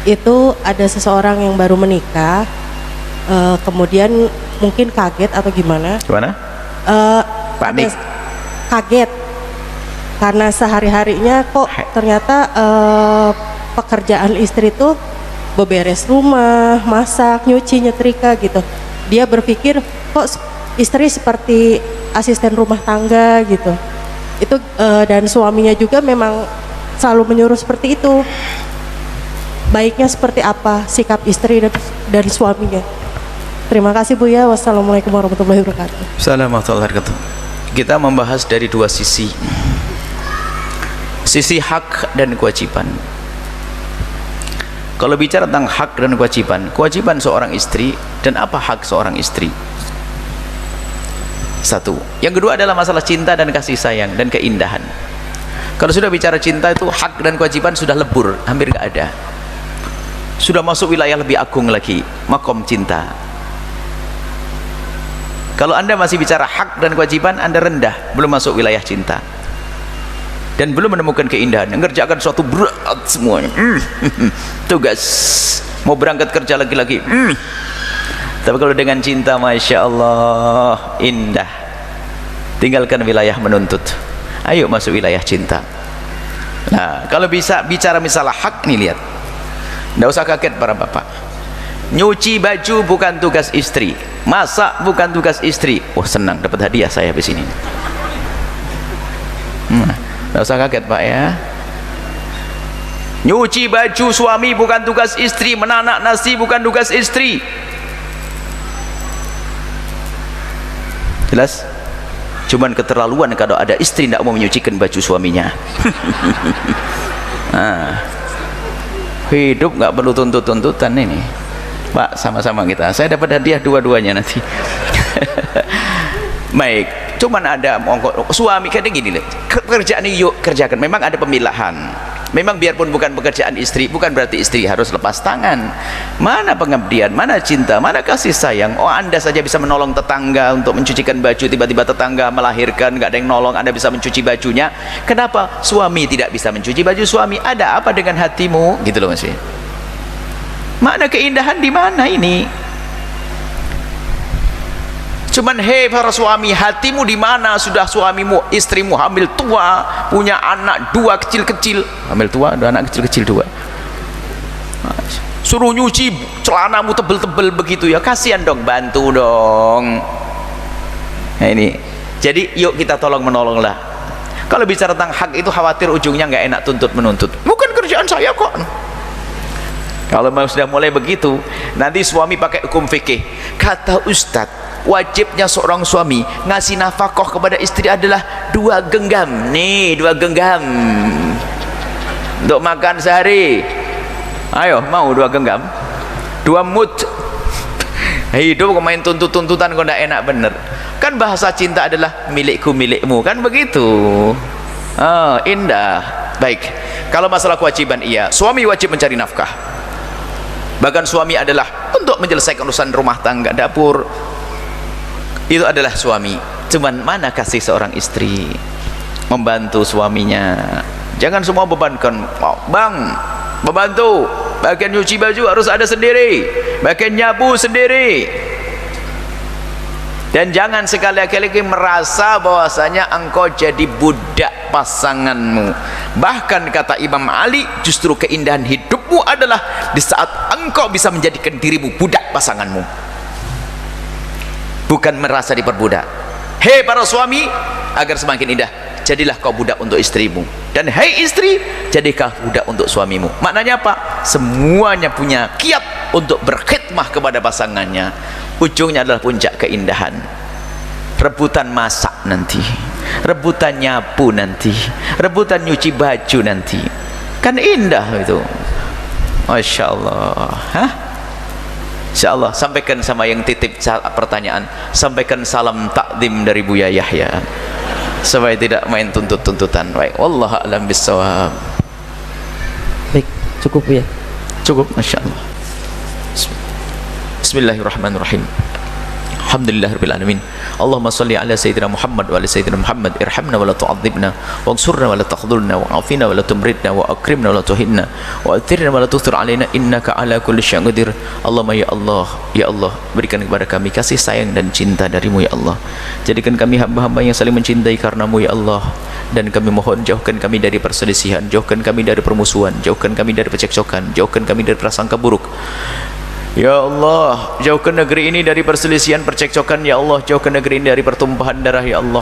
Speaker 4: Itu ada seseorang yang baru menikah, kemudian mungkin kaget atau gimana?
Speaker 1: Gimana? Panik.
Speaker 4: Kaget karena sehari-harinya kok ternyata pekerjaan istri itu beberes rumah, masak, nyuci, nyetrika gitu. Dia berpikir kok istri seperti asisten rumah tangga gitu. Itu dan suaminya juga memang selalu menyuruh seperti itu. Baiknya seperti apa sikap istri dan suaminya? Terima kasih Buya. Wassalamualaikum warahmatullahi wabarakatuh.
Speaker 1: Assalamualaikum warahmatullahi wabarakatuh. Kita membahas dari dua sisi. Sisi hak dan kewajiban. Kalau bicara tentang hak dan kewajiban seorang istri dan apa hak seorang istri. Satu. Yang kedua adalah masalah cinta dan kasih sayang dan keindahan. Kalau sudah bicara cinta itu hak dan kewajiban sudah lebur, hampir nggak ada. Sudah masuk wilayah lebih agung lagi, makom cinta. Kalau Anda masih bicara hak dan kewajiban, Anda rendah, belum masuk wilayah cinta. Dan belum menemukan keindahan, mengerjakan suatu berat semuanya. Tugas mau berangkat kerja lagi-lagi. Tapi kalau dengan cinta, Masya Allah, indah. Tinggalkan wilayah menuntut, ayo masuk wilayah cinta. Nah, kalau bisa bicara misalnya hak, nih lihat, nggak usah kaget para bapak. Nyuci baju bukan tugas istri, masak bukan tugas istri. Oh senang, dapat hadiah saya habis ini. Nggak usah kaget pak ya. Nyuci baju suami bukan tugas istri, menanak nasi bukan tugas istri. Jelas? Cuman keterlaluan kalau ada istri tidak mau menyucikan baju suaminya. Nah, hidup nggak perlu tuntut-tuntutan ini Pak, sama-sama kita. Saya dapat hadiah dua-duanya nanti. Baik, cuman ada suami kadang gini loh, pekerjaan ini yuk kerjakan. Memang ada pemilahan. Memang biarpun bukan pekerjaan istri, bukan berarti istri harus lepas tangan. Mana pengabdian, mana cinta, mana kasih sayang. Oh, Anda saja bisa menolong tetangga untuk mencucikan baju, tiba-tiba tetangga melahirkan, nggak ada yang nolong, Anda bisa mencuci bajunya. Kenapa suami tidak bisa mencuci baju suami? Ada apa dengan hatimu? Gitu loh Mas. Makna keindahan di mana ini? Cuman hei para suami, hatimu di mana? Sudah suamimu, istrimu hamil tua, punya anak dua kecil-kecil, hamil tua, ada anak kecil-kecil dua, suruh nyuci celanamu tebel-tebel begitu ya, kasihan dong, bantu dong. Nah ini, jadi yuk kita tolong menolonglah. Kalau bicara tentang hak itu khawatir ujungnya nggak enak tuntut menuntut. Bukan kerjaan saya kok. Kalau sudah mulai begitu, nanti suami pakai hukum fikih. Kata Ustadz, wajibnya seorang suami ngasih nafkah kepada istri adalah 2 genggam. Nih 2 genggam untuk makan sehari. Ayo, mau 2 genggam, 2 mut. Hidup kok main tuntut-tuntutan kok nggak enak bener. Kan bahasa cinta adalah milikku milikmu, kan begitu. Oh, indah. Baik, kalau masalah kewajiban, iya, suami wajib mencari nafkah. Bahkan suami adalah untuk menyelesaikan urusan rumah tangga, dapur, itu adalah suami. Cuman mana kasih seorang istri membantu suaminya? Jangan semua bebankan. Oh, bang, membantu bagian nyuci baju harus ada sendiri, bagian nyapu sendiri. Dan jangan sekali-kali merasa bahwasanya engkau jadi budak pasanganmu. Bahkan kata Imam Ali, justru keindahan hidupmu adalah di saat engkau bisa menjadikan dirimu budak pasanganmu, bukan merasa diperbudak. Hei para suami, agar semakin indah, jadilah kau budak untuk istrimu. Dan hei istri, jadilah budak untuk suamimu. Maknanya apa? Semuanya punya kiat untuk berkhidmah kepada pasangannya. Ujungnya adalah puncak keindahan. Rebutan masak nanti, rebutan nyapu nanti, rebutan nyuci baju nanti, kan indah itu. Masya Allah. Hah? Insya Allah, sampaikan sama yang titip pertanyaan, sampaikan salam takdim dari Buya Yahya, supaya tidak main tuntut-tuntutan. Baik, wallahu a'lam bissawab.
Speaker 2: Baik, cukup ya.
Speaker 1: Cukup, Masya Allah. Bismillahirrahmanirrahim. Alhamdulillahirabbil alamin. Allahumma shalli ala sayyidina Muhammad wa ala sayyidina Muhammad. Irhamna wa la tu'adzibna, wa'nsurna wa la takhdhulna, wa'afina wa la tumridna, wa akrimna wa la tuhinna, wa athirna wa la tuthir alaina, innaka ala kulli syai'in qadir. Allahumma ya Allah, ya Allah, berikan kepada kami kasih sayang dan cinta darimu ya Allah. Jadikan kami hamba-hamba yang saling mencintai karenamu ya Allah. Dan kami mohon jauhkan kami dari perselisihan, jauhkan kami dari permusuhan, jauhkan kami dari percekcokan, jauhkan kami dari prasangka buruk. Ya Allah, jauhkan negeri ini dari perselisihan, percekcokan ya Allah. Jauhkan negeri ini dari pertumpahan darah ya Allah.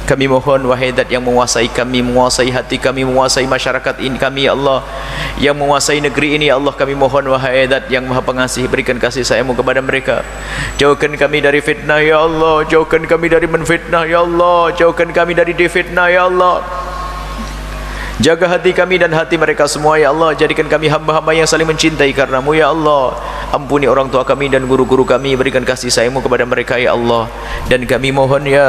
Speaker 1: Kami mohon wahai Zat yang menguasai kami, menguasai hati kami, menguasai masyarakat ini kami ya Allah, yang menguasai negeri ini ya Allah. Kami mohon wahai Zat yang maha pengasih, berikan kasih sayangmu kepada mereka. Jauhkan kami dari fitnah ya Allah. Jauhkan kami dari menfitnah ya Allah. Jauhkan kami dari difitnah ya Allah. Jaga hati kami dan hati mereka semua ya Allah. Jadikan kami hamba-hamba yang saling mencintai karenamu ya Allah. Ampuni orang tua kami dan guru-guru kami, berikan kasih sayangmu kepada mereka ya Allah. Dan kami mohon ya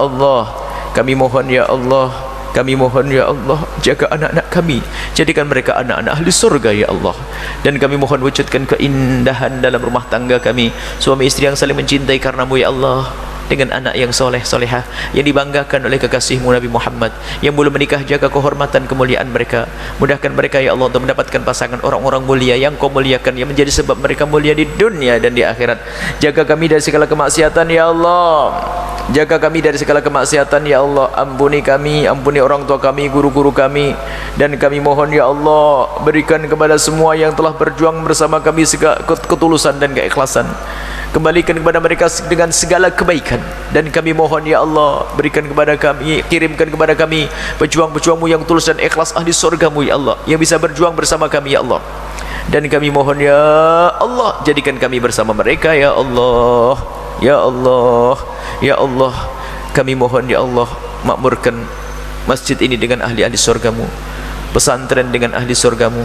Speaker 1: Allah, kami mohon ya Allah, kami mohon ya Allah, jaga anak-anak kami, jadikan mereka anak-anak ahli surga ya Allah. Dan kami mohon wujudkan keindahan dalam rumah tangga kami, suami istri yang saling mencintai karenamu ya Allah, dengan anak yang soleh solehah yang dibanggakan oleh kekasihmu Nabi Muhammad. Yang belum menikah, jaga kehormatan kemuliaan mereka, mudahkan mereka ya Allah untuk mendapatkan pasangan orang-orang mulia yang kau muliakan, yang menjadi sebab mereka mulia di dunia dan di akhirat. Jaga kami dari segala kemaksiatan ya Allah, jaga kami dari segala kemaksiatan ya Allah. Ampuni kami, ampuni orang tua kami, guru-guru kami. Dan kami mohon ya Allah, berikan kepada semua yang telah berjuang bersama kami segala ketulusan dan keikhlasan, kembalikan kepada mereka dengan segala kebaikan. Dan kami mohon ya Allah, berikan kepada kami, kirimkan kepada kami pejuang-pejuangmu yang tulus dan ikhlas, ahli surgamu ya Allah, yang bisa berjuang bersama kami ya Allah. Dan kami mohon ya Allah, jadikan kami bersama mereka ya Allah, ya Allah, ya Allah. Kami mohon ya Allah, makmurkan masjid ini dengan ahli-ahli surgamu, pesantren dengan ahli surgamu.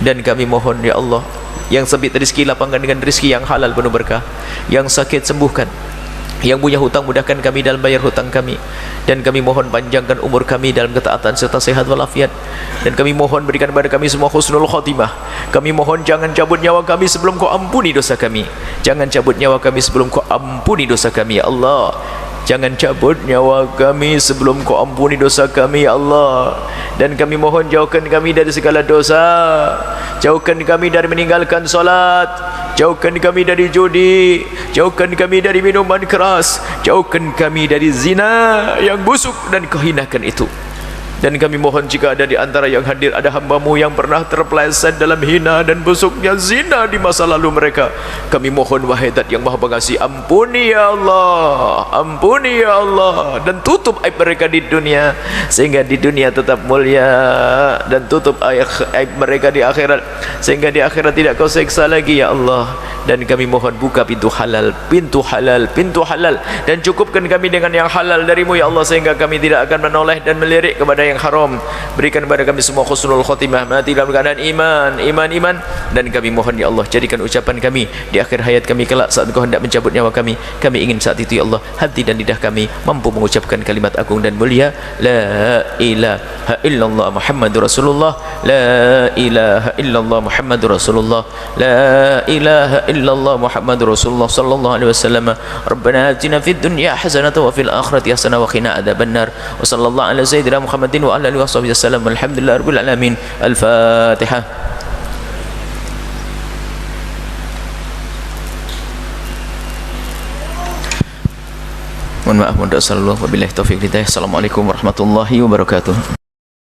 Speaker 1: Dan kami mohon ya Allah, yang sempit rezeki lapangkan dengan rezeki yang halal penuh berkah, yang sakit sembuhkan, yang punya hutang mudahkan kami dalam bayar hutang kami. Dan kami mohon panjangkan umur kami dalam ketaatan serta sehat walafiat. Dan kami mohon berikan kepada kami semua husnul khotimah. Kami mohon jangan cabut nyawa kami sebelum kau ampuni dosa kami. Jangan cabut nyawa kami sebelum kau ampuni dosa kami ya Allah. Jangan cabut nyawa kami sebelum kau ampuni dosa kami ya Allah. Dan kami mohon jauhkan kami dari segala dosa, jauhkan kami dari meninggalkan solat, jauhkan kami dari judi, jauhkan kami dari minuman keras, jauhkan kami dari zina yang busuk dan kehinakan itu. Dan kami mohon jika ada di antara yang hadir ada hamba-Mu yang pernah terpeleset dalam hina dan busuknya zina di masa lalu mereka, kami mohon wahai Zat yang Maha Pengasih, ampuni ya Allah, ampuni ya Allah, dan tutup aib mereka di dunia sehingga di dunia tetap mulia, dan tutup aib mereka di akhirat sehingga di akhirat tidak Kau seksa lagi ya Allah. Dan kami mohon buka pintu halal, pintu halal, pintu halal, dan cukupkan kami dengan yang halal darimu ya Allah, sehingga kami tidak akan menoleh dan melirik kepada yang haram. Berikan kepada kami semua husnul khotimah, mati dalam keadaan iman. Dan kami mohon ya Allah, jadikan ucapan kami di akhir hayat kami kelak saat Engkau hendak mencabut nyawa kami. Kami ingin saat itu ya Allah, hati dan lidah kami mampu mengucapkan kalimat agung dan mulia, la ilaha illallah Muhammadur Rasulullah, la ilaha illallah Muhammadur Rasulullah, la ilaha illallah Muhammadur Rasulullah sallallahu alaihi wasallam. Rabbana atina fid dunya hasanatan wa fil akhirati hasanatan wa qina adzabannar. Wa sallallahu ala sayyidina Muhammadin wa ala alihi wasallam. Alhamdulillah rabbil alamin. Al-Fatihah. Mohon maaf, mohon doa sallallahu wabillahi taufiq hidayah. Assalamualaikum warahmatullahi wabarakatuh.